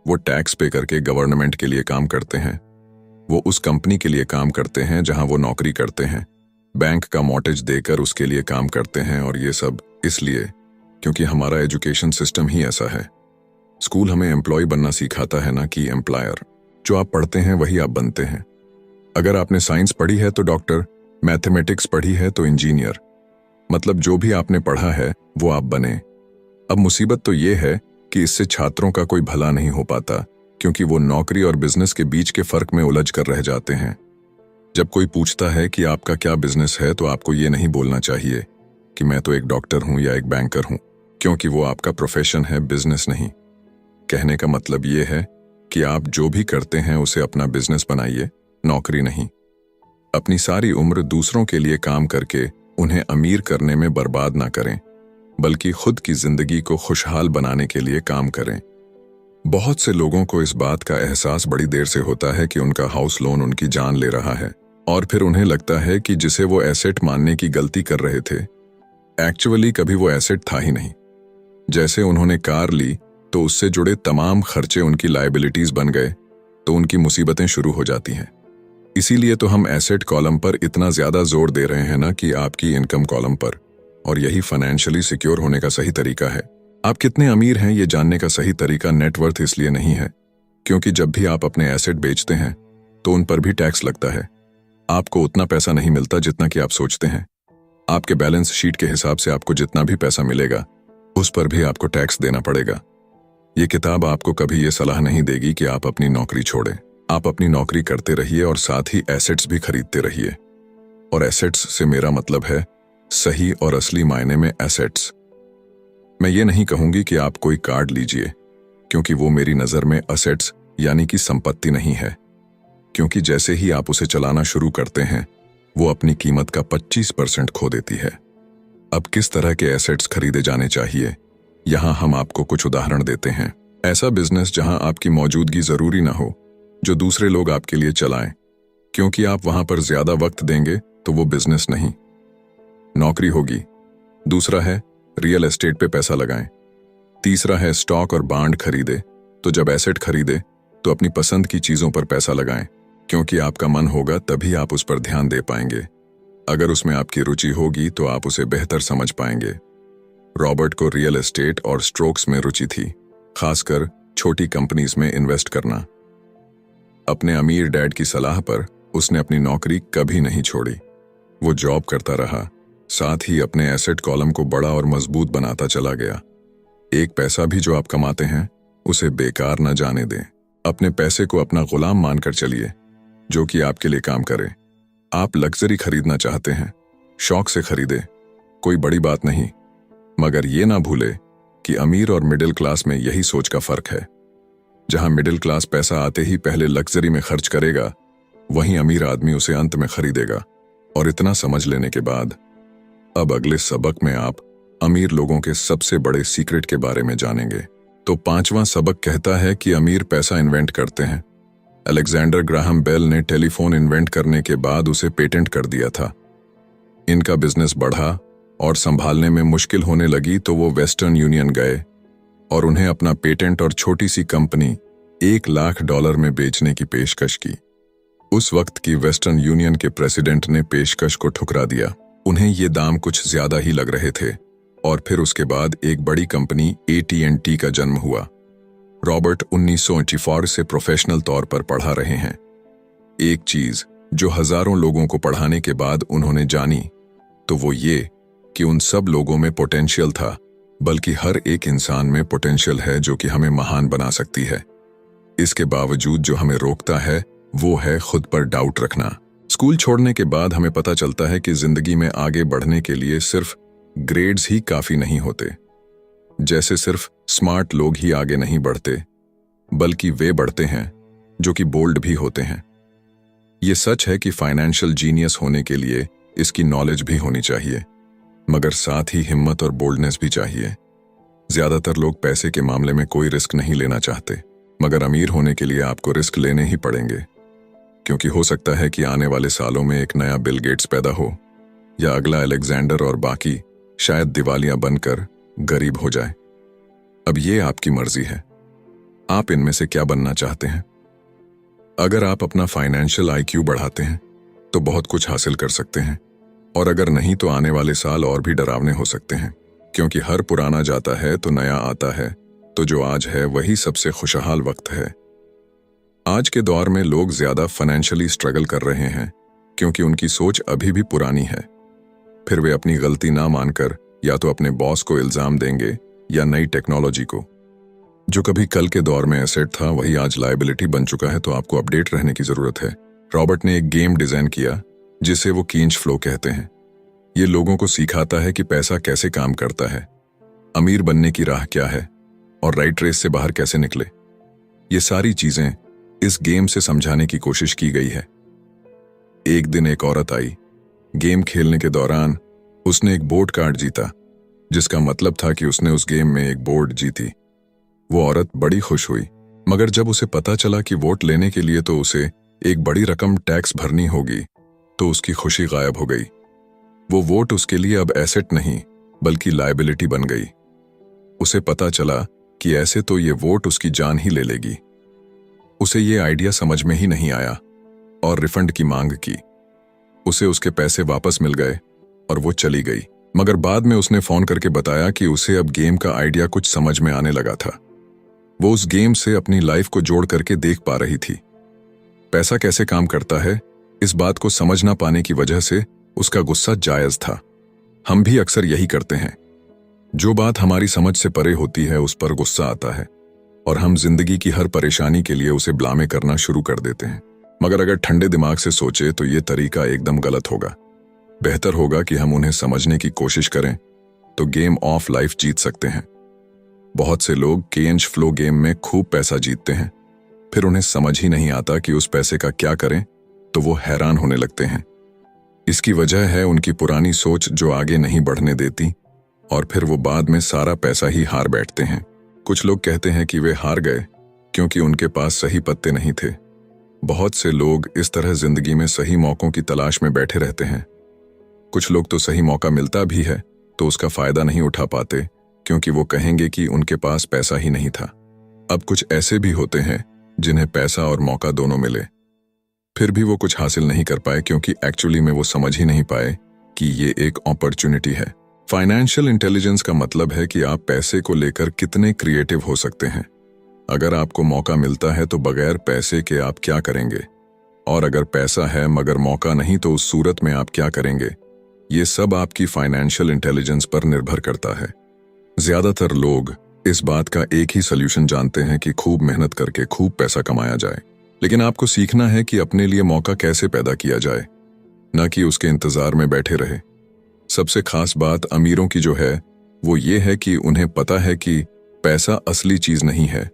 वो टैक्स पे करके गवर्नमेंट के लिए काम करते हैं, वो उस कंपनी के लिए काम करते हैं जहां वो नौकरी करते हैं, बैंक का मॉर्टगेज देकर उसके लिए काम करते हैं। और ये सब इसलिए क्योंकि हमारा एजुकेशन सिस्टम ही ऐसा है। स्कूल हमें एम्प्लॉय बनना सिखाता है, ना कि एम्प्लॉयर। जो आप पढ़ते हैं वही आप बनते हैं। अगर आपने साइंस पढ़ी है तो डॉक्टर, मैथमेटिक्स पढ़ी है तो इंजीनियर, मतलब जो भी आपने पढ़ा है वो आप बने। अब मुसीबत तो ये है कि इससे छात्रों का कोई भला नहीं हो पाता, क्योंकि वो नौकरी और बिजनेस के बीच के फर्क में उलझ कर रह जाते हैं। जब कोई पूछता है कि आपका क्या बिजनेस है तो आपको ये नहीं बोलना चाहिए कि मैं तो एक डॉक्टर हूं या एक बैंकर हूं, क्योंकि वो आपका प्रोफेशन है, बिजनेस नहीं। कहने का मतलब ये है कि आप जो भी करते हैं उसे अपना बिजनेस बनाइए, नौकरी नहीं। अपनी सारी उम्र दूसरों के लिए काम करके उन्हें अमीर करने में बर्बाद ना करें, बल्कि खुद की जिंदगी को खुशहाल बनाने के लिए काम करें। बहुत से लोगों को इस बात का एहसास बड़ी देर से होता है कि उनका हाउस लोन उनकी जान ले रहा है, और फिर उन्हें लगता है कि जिसे वो एसेट मानने की गलती कर रहे थे, एक्चुअली कभी वो एसेट था ही नहीं। जैसे उन्होंने कार ली तो उससे जुड़े तमाम खर्चे उनकी लायबिलिटीज बन गए, तो उनकी मुसीबतें शुरू हो जाती हैं। इसीलिए तो हम एसेट कॉलम पर इतना ज्यादा जोर दे रहे हैं ना कि आपकी इनकम कॉलम पर, और यही फाइनेंशियली सिक्योर होने का सही तरीका है। आप कितने अमीर हैं ये जानने का सही तरीका नेटवर्थ इसलिए नहीं है, क्योंकि जब भी आप अपने एसेट बेचते हैं तो उन पर भी टैक्स लगता है। आपको उतना पैसा नहीं मिलता जितना कि आप सोचते हैं। आपके बैलेंस शीट के हिसाब से आपको जितना भी पैसा मिलेगा उस पर भी आपको टैक्स देना पड़ेगा। ये किताब आपको कभी ये सलाह नहीं देगी कि आप अपनी नौकरी छोड़ें। आप अपनी नौकरी करते रहिए और साथ ही एसेट्स भी खरीदते रहिए। और एसेट्स से मेरा मतलब है सही और असली मायने में एसेट्स। मैं ये नहीं कहूंगी कि आप कोई कार्ड लीजिए, क्योंकि वो मेरी नज़र में असेट्स यानी कि संपत्ति नहीं है, क्योंकि जैसे ही आप उसे चलाना शुरू करते हैं वो अपनी कीमत का 25% खो देती है। अब किस तरह के एसेट्स खरीदे जाने चाहिए, यहां हम आपको कुछ उदाहरण देते हैं। ऐसा बिजनेस जहां आपकी मौजूदगी जरूरी ना हो, जो दूसरे लोग आपके लिए चलाएं, क्योंकि आप वहां पर ज्यादा वक्त देंगे तो वो बिजनेस नहीं, नौकरी होगी। दूसरा है रियल एस्टेट पे पैसा लगाएं। तीसरा है स्टॉक और बांड खरीदे। तो जब एसेट खरीदे तो अपनी पसंद की चीजों पर पैसा लगाएं, क्योंकि आपका मन होगा तभी आप उस पर ध्यान दे पाएंगे। अगर उसमें आपकी रुचि होगी तो आप उसे बेहतर समझ पाएंगे। रॉबर्ट को रियल एस्टेट और स्ट्रोक्स में रुचि थी, खासकर छोटी कंपनीज में इन्वेस्ट करना। अपने अमीर डैड की सलाह पर उसने अपनी नौकरी कभी नहीं छोड़ी। वो जॉब करता रहा, साथ ही अपने एसेट कॉलम को बड़ा और मजबूत बनाता चला गया। एक पैसा भी जो आप कमाते हैं उसे बेकार न जाने दें। अपने पैसे को अपना गुलाम मानकर चलिए, जो कि आपके लिए काम करे। आप लग्जरी खरीदना चाहते हैं, शौक से खरीदे, कोई बड़ी बात नहीं, मगर ये ना भूले कि अमीर और मिडिल क्लास में यही सोच का फर्क है। जहां मिडिल क्लास पैसा आते ही पहले लग्जरी में खर्च करेगा, वहीं अमीर आदमी उसे अंत में खरीदेगा। और इतना समझ लेने के बाद अब अगले सबक में आप अमीर लोगों के सबसे बड़े सीक्रेट के बारे में जानेंगे। तो 5वां सबक कहता है कि अमीर पैसा इन्वेंट करते हैं। अलेक्जेंडर ग्राहम बेल ने टेलीफोन इन्वेंट करने के बाद उसे पेटेंट कर दिया था। इनका बिजनेस बढ़ा और संभालने में मुश्किल होने लगी तो वो वेस्टर्न यूनियन गए और उन्हें अपना पेटेंट और छोटी सी कंपनी $1,00,000 में बेचने की पेशकश की। उस वक्त की वेस्टर्न यूनियन के प्रेसिडेंट ने पेशकश को ठुकरा दिया। उन्हें ये दाम कुछ ज्यादा ही लग रहे थे और फिर उसके बाद एक बड़ी कंपनी AT&T का जन्म हुआ। रॉबर्ट 1984 से प्रोफेशनल तौर पर पढ़ा रहे हैं। एक चीज जो हजारों लोगों को पढ़ाने के बाद उन्होंने जानी तो वो ये कि उन सब लोगों में पोटेंशियल था, बल्कि हर एक इंसान में पोटेंशियल है जो कि हमें महान बना सकती है। इसके बावजूद जो हमें रोकता है वो है खुद पर डाउट रखना। स्कूल छोड़ने के बाद हमें पता चलता है कि जिंदगी में आगे बढ़ने के लिए सिर्फ ग्रेड्स ही काफी नहीं होते। जैसे सिर्फ स्मार्ट लोग ही आगे नहीं बढ़ते, बल्कि वे बढ़ते हैं जो कि बोल्ड भी होते हैं। ये सच है कि फाइनेंशियल जीनियस होने के लिए इसकी नॉलेज भी होनी चाहिए, मगर साथ ही हिम्मत और बोल्डनेस भी चाहिए। ज्यादातर लोग पैसे के मामले में कोई रिस्क नहीं लेना चाहते, मगर अमीर होने के लिए आपको रिस्क लेने ही पड़ेंगे, क्योंकि हो सकता है कि आने वाले सालों में एक नया बिल गेट्स पैदा हो या अगला अलेक्जेंडर और बाकी शायद दिवालिया बनकर गरीब हो जाए। अब ये आपकी मर्जी है, आप इनमें से क्या बनना चाहते हैं। अगर आप अपना फाइनेंशियल IQ बढ़ाते हैं तो बहुत कुछ हासिल कर सकते हैं, और अगर नहीं तो आने वाले साल और भी डरावने हो सकते हैं, क्योंकि हर पुराना जाता है तो नया आता है। तो जो आज है वही सबसे खुशहाल वक्त है। आज के दौर में लोग ज्यादा फाइनेंशियली स्ट्रगल कर रहे हैं क्योंकि उनकी सोच अभी भी पुरानी है। फिर वे अपनी गलती ना मानकर या तो अपने बॉस को इल्जाम देंगे या नई टेक्नोलॉजी को। जो कभी कल के दौर में एसेट था वही आज लायबिलिटी बन चुका है, तो आपको अपडेट रहने की जरूरत है। रॉबर्ट ने एक गेम डिजाइन किया जिसे वो कींच फ्लो कहते हैं। ये लोगों को सिखाता है कि पैसा कैसे काम करता है, अमीर बनने की राह क्या है और राइट रेस से बाहर कैसे निकले। ये सारी चीजें इस गेम से समझाने की कोशिश की गई है। एक दिन एक औरत आई। गेम खेलने के दौरान उसने एक बोर्ड कार्ड जीता, जिसका मतलब था कि उसने उस गेम में एक बोर्ड जीती। वो औरत बड़ी खुश हुई, मगर जब उसे पता चला कि वोट लेने के लिए तो उसे एक बड़ी रकम टैक्स भरनी होगी, तो उसकी खुशी गायब हो गई। वो वोट उसके लिए अब एसेट नहीं बल्कि लायबिलिटी बन गई। उसे पता चला कि ऐसे तो ये वोट उसकी जान ही ले लेगी। उसे ये आइडिया समझ में ही नहीं आया और रिफंड की मांग की। उसे उसके पैसे वापस मिल गए और वो चली गई, मगर बाद में उसने फोन करके बताया कि उसे अब गेम का आइडिया कुछ समझ में आने लगा था। वो उस गेम से अपनी लाइफ को जोड़ करके देख पा रही थी। पैसा कैसे काम करता है, इस बात को समझ ना पाने की वजह से उसका गुस्सा जायज था। हम भी अक्सर यही करते हैं। जो बात हमारी समझ से परे होती है उस पर गुस्सा आता है और हम जिंदगी की हर परेशानी के लिए उसे ब्लामे करना शुरू कर देते हैं। मगर अगर ठंडे दिमाग से सोचे तो ये तरीका एकदम गलत होगा। बेहतर होगा कि हम उन्हें समझने की कोशिश करें तो गेम ऑफ लाइफ जीत सकते हैं। बहुत से लोग कैश फ्लो गेम में खूब पैसा जीतते हैं, फिर उन्हें समझ ही नहीं आता कि उस पैसे का क्या करें, तो वो हैरान होने लगते हैं। इसकी वजह है उनकी पुरानी सोच जो आगे नहीं बढ़ने देती, और फिर वो बाद में सारा पैसा ही हार बैठते हैं। कुछ लोग कहते हैं कि वे हार गए क्योंकि उनके पास सही पत्ते नहीं थे। बहुत से लोग इस तरह जिंदगी में सही मौकों की तलाश में बैठे रहते हैं। कुछ लोग तो सही मौका मिलता भी है तो उसका फायदा नहीं उठा पाते क्योंकि वो कहेंगे कि उनके पास पैसा ही नहीं था। अब कुछ ऐसे भी होते हैं जिन्हें पैसा और मौका दोनों मिले, फिर भी वो कुछ हासिल नहीं कर पाए क्योंकि एक्चुअली में वो समझ ही नहीं पाए कि ये एक अपॉर्चुनिटी है। फाइनेंशियल इंटेलिजेंस का मतलब है कि आप पैसे को लेकर कितने क्रिएटिव हो सकते हैं। अगर आपको मौका मिलता है तो बगैर पैसे के आप क्या करेंगे, और अगर पैसा है मगर मौका नहीं तो उस सूरत में आप क्या करेंगे। ये सब आपकी फाइनेंशियल इंटेलिजेंस पर निर्भर करता है। ज्यादातर लोग इस बात का एक ही सॉल्यूशन जानते हैं कि खूब मेहनत करके खूब पैसा कमाया जाए, लेकिन आपको सीखना है कि अपने लिए मौका कैसे पैदा किया जाए, न कि उसके इंतजार में बैठे रहे। सबसे खास बात अमीरों की जो है वो ये है कि उन्हें पता है कि पैसा असली चीज नहीं है।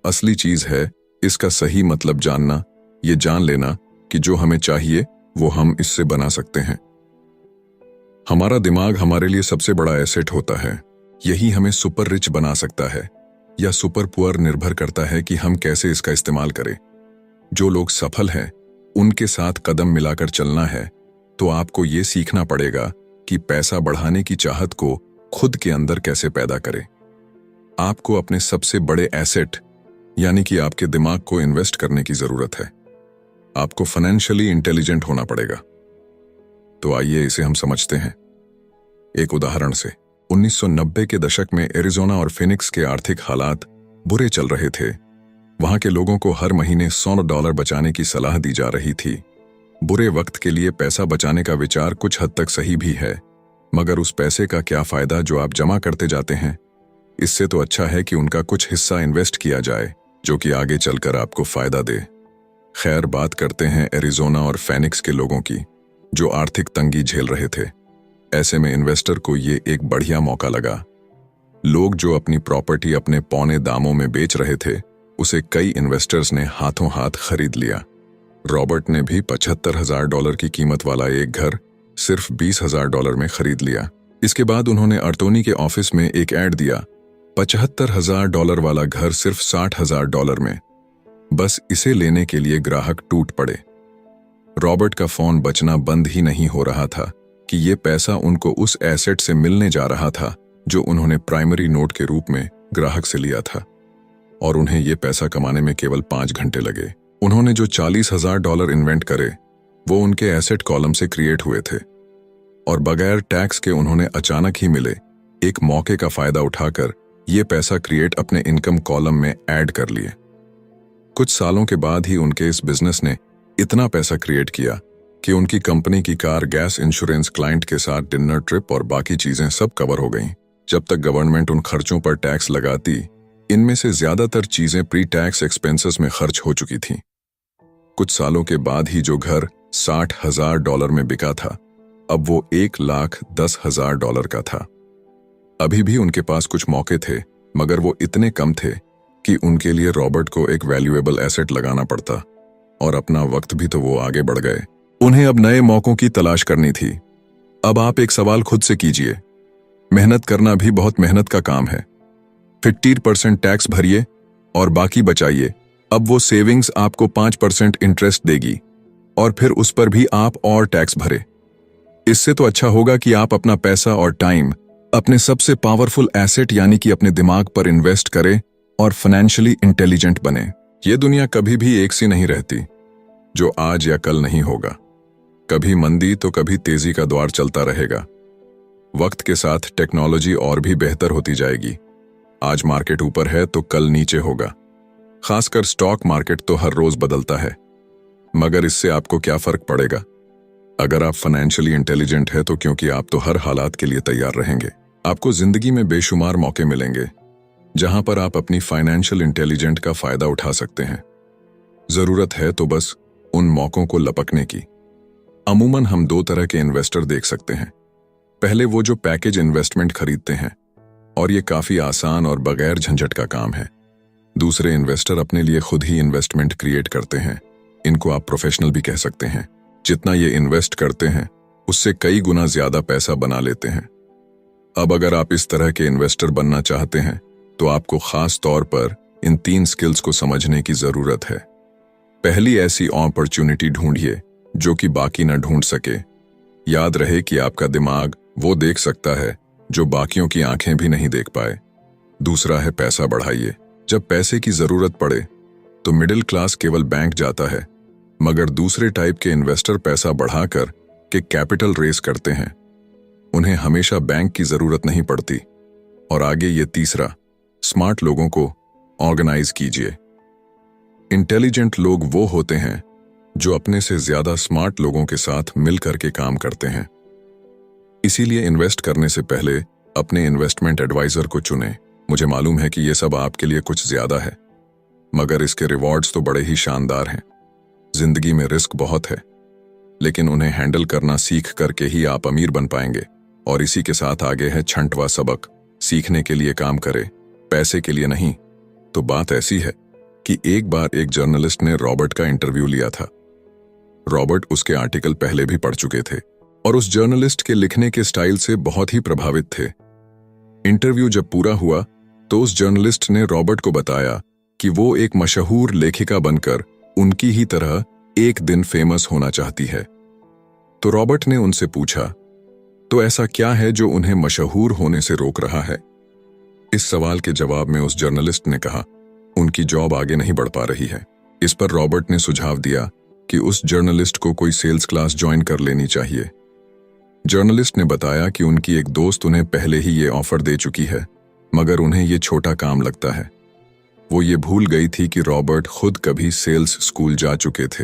असली चीज है इसका सही मतलब जानना, ये जान लेना कि जो हमें चाहिए वो हम इससे बना सकते हैं। हमारा दिमाग हमारे लिए सबसे बड़ा एसेट होता है। यही हमें सुपर रिच बना सकता है या सुपर पुअर, निर्भर करता है कि हम कैसे इसका इस्तेमाल करें। जो लोग सफल हैं उनके साथ कदम मिलाकर चलना है तो आपको ये सीखना पड़ेगा कि पैसा बढ़ाने की चाहत को खुद के अंदर कैसे पैदा करें। आपको अपने सबसे बड़े एसेट यानी कि आपके दिमाग को इन्वेस्ट करने की जरूरत है। आपको फाइनेंशियली इंटेलिजेंट होना पड़ेगा। तो आइए इसे हम समझते हैं एक उदाहरण से। 1990 के दशक में एरिज़ोना और फिनिक्स के आर्थिक हालात बुरे चल रहे थे। वहां के लोगों को हर महीने $100 बचाने की सलाह दी जा रही थी। बुरे वक्त के लिए पैसा बचाने का विचार कुछ हद तक सही भी है, मगर उस पैसे का क्या फायदा जो आप जमा करते जाते हैं। इससे तो अच्छा है कि उनका कुछ हिस्सा इन्वेस्ट किया जाए जो कि आगे चलकर आपको फायदा दे। खैर, बात करते हैं एरिज़ोना और फिनिक्स के लोगों की जो आर्थिक तंगी झेल रहे थे। ऐसे में इन्वेस्टर को ये एक बढ़िया मौका लगा। लोग जो अपनी प्रॉपर्टी अपने पौने दामों में बेच रहे थे उसे कई इन्वेस्टर्स ने हाथों हाथ खरीद लिया। रॉबर्ट ने भी $75,000 की कीमत वाला एक घर सिर्फ $20,000 में खरीद लिया। इसके बाद उन्होंने अर्तोनी के ऑफिस में एक ऐड दिया, $75,000 वाला घर सिर्फ $60,000 में। बस इसे लेने के लिए ग्राहक टूट पड़े। रॉबर्ट का फोन बजना बंद ही नहीं हो रहा था कि ये पैसा उनको उस एसेट से मिलने जा रहा था जो उन्होंने प्राइमरी नोट के रूप में ग्राहक से लिया था, और उन्हें ये पैसा कमाने में केवल 5 घंटे लगे। उन्होंने जो $40,000 इन्वेंट करे वो उनके एसेट कॉलम से क्रिएट हुए थे, और बगैर टैक्स के उन्होंने अचानक ही मिले एक मौके का फायदा उठाकर ये पैसा क्रिएट अपने इनकम कॉलम में ऐड कर लिए। कुछ सालों के बाद ही उनके इस बिजनेस ने इतना पैसा क्रिएट किया कि उनकी कंपनी की कार, गैस, इंश्योरेंस, क्लाइंट के साथ डिनर ट्रिप और बाकी चीजें सब कवर हो गईं। जब तक गवर्नमेंट उन खर्चों पर टैक्स लगाती, इनमें से ज्यादातर चीजें प्री टैक्स एक्सपेंसेस में खर्च हो चुकी थीं। कुछ सालों के बाद ही जो घर $60,000 में बिका था अब वो $1,10,000 का था। अभी भी उनके पास कुछ मौके थे, मगर वो इतने कम थे कि उनके लिए रॉबर्ट को एक वैल्यूएबल एसेट लगाना पड़ता, और अपना वक्त भी तो वो आगे बढ़ गए। उन्हें अब नए मौकों की तलाश करनी थी। अब आप एक सवाल खुद से कीजिए, मेहनत करना भी बहुत मेहनत का काम है। 50% टैक्स भरिए और बाकी बचाइए। अब वो सेविंग्स आपको 5% इंटरेस्ट देगी, और फिर उस पर भी आप और टैक्स भरे। इससे तो अच्छा होगा कि आप अपना पैसा और टाइम अपने सबसे पावरफुल एसेट यानी कि अपने दिमाग पर इन्वेस्ट करें और फाइनेंशियली इंटेलिजेंट बने। ये दुनिया कभी भी एक सी नहीं रहती, जो आज या कल नहीं होगा। कभी मंदी तो कभी तेजी का दौर चलता रहेगा। वक्त के साथ टेक्नोलॉजी और भी बेहतर होती जाएगी। आज मार्केट ऊपर है तो कल नीचे होगा। खासकर स्टॉक मार्केट तो हर रोज बदलता है, मगर इससे आपको क्या फर्क पड़ेगा? अगर आप फाइनेंशियली इंटेलिजेंट है तो क्योंकि आप तो हर हालात के लिए तैयार रहेंगे। आपको जिंदगी में बेशुमार मौके मिलेंगे जहां पर आप अपनी फाइनेंशियल इंटेलिजेंट का फायदा उठा सकते हैं। जरूरत है तो बस उन मौकों को लपकने की। अमूमन हम दो तरह के इन्वेस्टर देख सकते हैं। पहले वो जो पैकेज इन्वेस्टमेंट खरीदते हैं, और ये काफी आसान और बगैर झंझट का काम है। दूसरे इन्वेस्टर अपने लिए खुद ही इन्वेस्टमेंट क्रिएट करते हैं। इनको आप प्रोफेशनल भी कह सकते हैं। जितना ये इन्वेस्ट करते हैं उससे कई गुना ज्यादा पैसा बना लेते हैं। अब अगर आप इस तरह के इन्वेस्टर बनना चाहते हैं तो आपको खास तौर पर इन 3 स्किल्स को समझने की जरूरत है। पहली, ऐसी अपॉर्चुनिटी ढूंढिए जो कि बाकी न ढूंढ सके। याद रहे कि आपका दिमाग वो देख सकता है जो बाकियों की आंखें भी नहीं देख पाए। दूसरा है, पैसा बढ़ाइए। जब पैसे की जरूरत पड़े तो मिडिल क्लास केवल बैंक जाता है, मगर दूसरे टाइप के इन्वेस्टर पैसा बढ़ाकर के कैपिटल रेस करते हैं। उन्हें हमेशा बैंक की जरूरत नहीं पड़ती। और आगे ये तीसरा, स्मार्ट लोगों को ऑर्गेनाइज कीजिए। इंटेलिजेंट लोग वो होते हैं जो अपने से ज्यादा स्मार्ट लोगों के साथ मिलकर के काम करते हैं। इसीलिए इन्वेस्ट करने से पहले अपने इन्वेस्टमेंट एडवाइजर को चुनें। मुझे मालूम है कि यह सब आपके लिए कुछ ज्यादा है, मगर इसके रिवॉर्ड्स तो बड़े ही शानदार हैं। जिंदगी में रिस्क बहुत है, लेकिन उन्हें हैंडल करना सीख करके ही आप अमीर बन पाएंगे। और इसी के साथ आगे है 6वां सबक, सीखने के लिए काम करें, पैसे के लिए नहीं। तो बात ऐसी है कि एक बार एक जर्नलिस्ट ने रॉबर्ट का इंटरव्यू लिया था। रॉबर्ट उसके आर्टिकल पहले भी पढ़ चुके थे और उस जर्नलिस्ट के लिखने के स्टाइल से बहुत ही प्रभावित थे। इंटरव्यू जब पूरा हुआ तो उस जर्नलिस्ट ने रॉबर्ट को बताया कि वो एक मशहूर लेखिका बनकर उनकी ही तरह एक दिन फेमस होना चाहती है। तो रॉबर्ट ने उनसे पूछा, तो ऐसा क्या है जो उन्हें मशहूर होने से रोक रहा है? इस सवाल के जवाब में उस जर्नलिस्ट ने कहा, उनकी जॉब आगे नहीं बढ़ पा रही है। इस पर रॉबर्ट ने सुझाव दिया कि उस जर्नलिस्ट को कोई सेल्स क्लास ज्वाइन कर लेनी चाहिए। जर्नलिस्ट ने बताया कि उनकी एक दोस्त उन्हें पहले ही ये ऑफर दे चुकी है, मगर उन्हें ये छोटा काम लगता है। वो ये भूल गई थी कि रॉबर्ट खुद कभी सेल्स स्कूल जा चुके थे।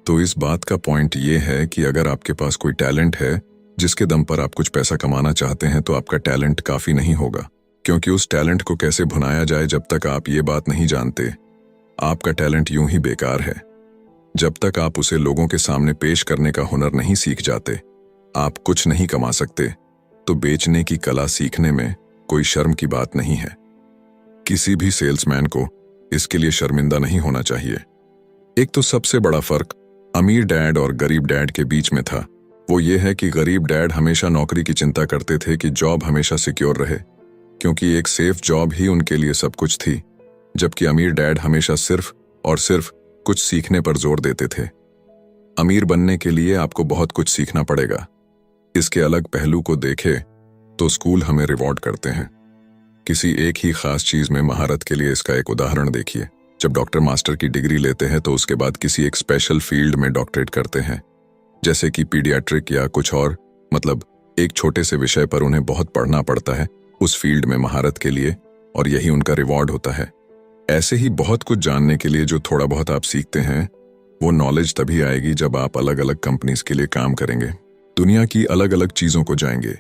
तो इस बात का पॉइंट ये है कि अगर आपके पास कोई टैलेंट है जिसके दम पर आप कुछ पैसा कमाना चाहते हैं, तो आपका टैलेंट काफी नहीं होगा, क्योंकि उस टैलेंट को कैसे भुनाया जाए जब तक आप ये बात नहीं जानते, आपका टैलेंट यूं ही बेकार है। जब तक आप उसे लोगों के सामने पेश करने का हुनर नहीं सीख जाते, आप कुछ नहीं कमा सकते। तो बेचने की कला सीखने में कोई शर्म की बात नहीं है। किसी भी सेल्समैन को इसके लिए शर्मिंदा नहीं होना चाहिए। एक तो सबसे बड़ा फर्क अमीर डैड और गरीब डैड के बीच में था, वो ये है कि गरीब डैड हमेशा नौकरी की चिंता करते थे कि जॉब हमेशा सिक्योर रहे, क्योंकि एक सेफ जॉब ही उनके लिए सब कुछ थी। जबकि अमीर डैड हमेशा सिर्फ और सिर्फ कुछ सीखने पर जोर देते थे। अमीर बनने के लिए आपको बहुत कुछ सीखना पड़ेगा। इसके अलग पहलू को देखें तो स्कूल हमें रिवॉर्ड करते हैं किसी एक ही खास चीज में महारत के लिए। इसका एक उदाहरण देखिए, जब डॉक्टर मास्टर की डिग्री लेते हैं तो उसके बाद किसी एक स्पेशल फील्ड में डॉक्टरेट करते हैं, जैसे कि पीडियाट्रिक या कुछ और, मतलब एक छोटे से विषय पर उन्हें बहुत पढ़ना पड़ता है उस फील्ड में महारत के लिए, और यही उनका रिवॉर्ड होता है। ऐसे ही बहुत कुछ जानने के लिए जो थोड़ा बहुत आप सीखते हैं, वो नॉलेज तभी आएगी जब आप अलग अलग कंपनीज के लिए काम करेंगे, दुनिया की अलग अलग चीजों को जाएंगे,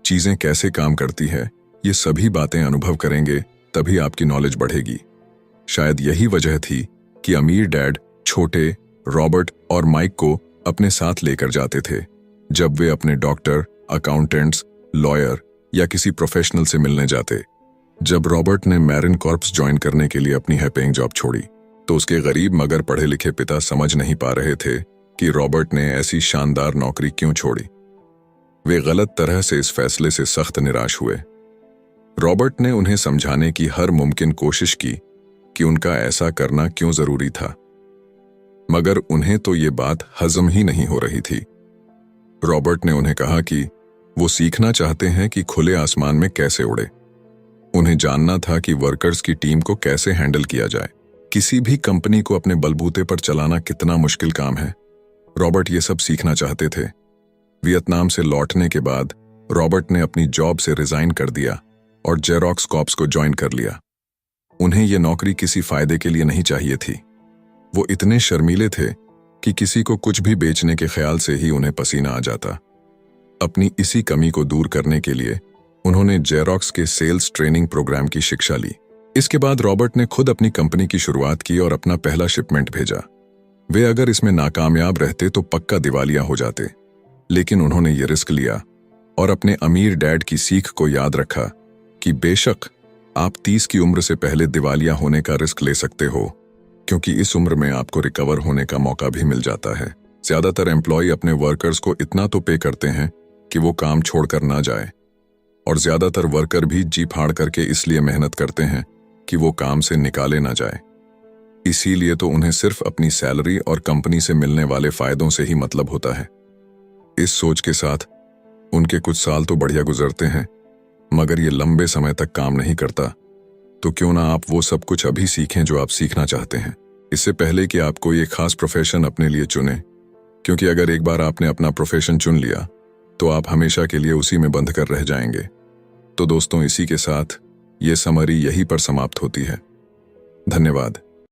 चीजें कैसे काम करती है, ये सभी बातें अनुभव करेंगे, तभी आपकी नॉलेज बढ़ेगी। शायद यही वजह थी कि अमीर डैड छोटे रॉबर्ट और माइक को अपने साथ लेकर जाते थे जब वे अपने डॉक्टर, अकाउंटेंट्स, लॉयर या किसी प्रोफेशनल से मिलने जाते। जब रॉबर्ट ने मैरिन कॉर्प्स ज्वाइन करने के लिए अपनी हाई पेइंग जॉब छोड़ी, तो उसके गरीब मगर पढ़े लिखे पिता समझ नहीं पा रहे थे कि रॉबर्ट ने ऐसी शानदार नौकरी क्यों छोड़ी। वे गलत तरह से इस फैसले से सख्त निराश हुए। रॉबर्ट ने उन्हें समझाने की हर मुमकिन कोशिश की कि उनका ऐसा करना क्यों जरूरी था, मगर उन्हें तो ये बात हजम ही नहीं हो रही थी। रॉबर्ट ने उन्हें कहा कि वो सीखना चाहते हैं कि खुले आसमान में कैसे उड़े। उन्हें जानना था कि वर्कर्स की टीम को कैसे हैंडल किया जाए। किसी भी कंपनी को अपने बलबूते पर चलाना कितना मुश्किल काम है। रॉबर्ट ये सब सीखना चाहते थे। वियतनाम से लौटने के बाद रॉबर्ट ने अपनी जॉब से रिजाइन कर दिया और जेरोक्स कॉर्प्स को ज्वाइन कर लिया। उन्हें यह नौकरी किसी फायदे के लिए नहीं चाहिए थी। वो इतने शर्मीले थे कि किसी को कुछ भी बेचने के ख्याल से ही उन्हें पसीना आ जाता। अपनी इसी कमी को दूर करने के लिए उन्होंने जेरोक्स के सेल्स ट्रेनिंग प्रोग्राम की शिक्षा ली। इसके बाद रॉबर्ट ने खुद अपनी कंपनी की शुरुआत की और अपना पहला शिपमेंट भेजा। वे अगर इसमें नाकामयाब रहते तो पक्का दिवालिया हो जाते, लेकिन उन्होंने ये रिस्क लिया और अपने अमीर डैड की सीख को याद रखा कि बेशक आप 30 की उम्र से पहले दिवालिया होने का रिस्क ले सकते हो, क्योंकि इस उम्र में आपको रिकवर होने का मौका भी मिल जाता है। ज्यादातर एम्प्लॉय अपने वर्कर्स को इतना तो पे करते हैं कि वो काम छोड़कर ना जाए, और ज्यादातर वर्कर भी जी फाड़ करके इसलिए मेहनत करते हैं कि वो काम से निकाले ना जाए। इसीलिए तो उन्हें सिर्फ अपनी सैलरी और कंपनी से मिलने वाले फायदों से ही मतलब होता है। इस सोच के साथ उनके कुछ साल तो बढ़िया गुजरते हैं, मगर ये लंबे समय तक काम नहीं करता। तो क्यों ना आप वो सब कुछ अभी सीखें जो आप सीखना चाहते हैं, इससे पहले कि आप कोई एक खास प्रोफेशन अपने लिए चुनें, क्योंकि अगर एक बार आपने अपना प्रोफेशन चुन लिया तो आप हमेशा के लिए उसी में बंध कर रह जाएंगे। तो दोस्तों, इसी के साथ ये समरी यहीं पर समाप्त होती है। धन्यवाद।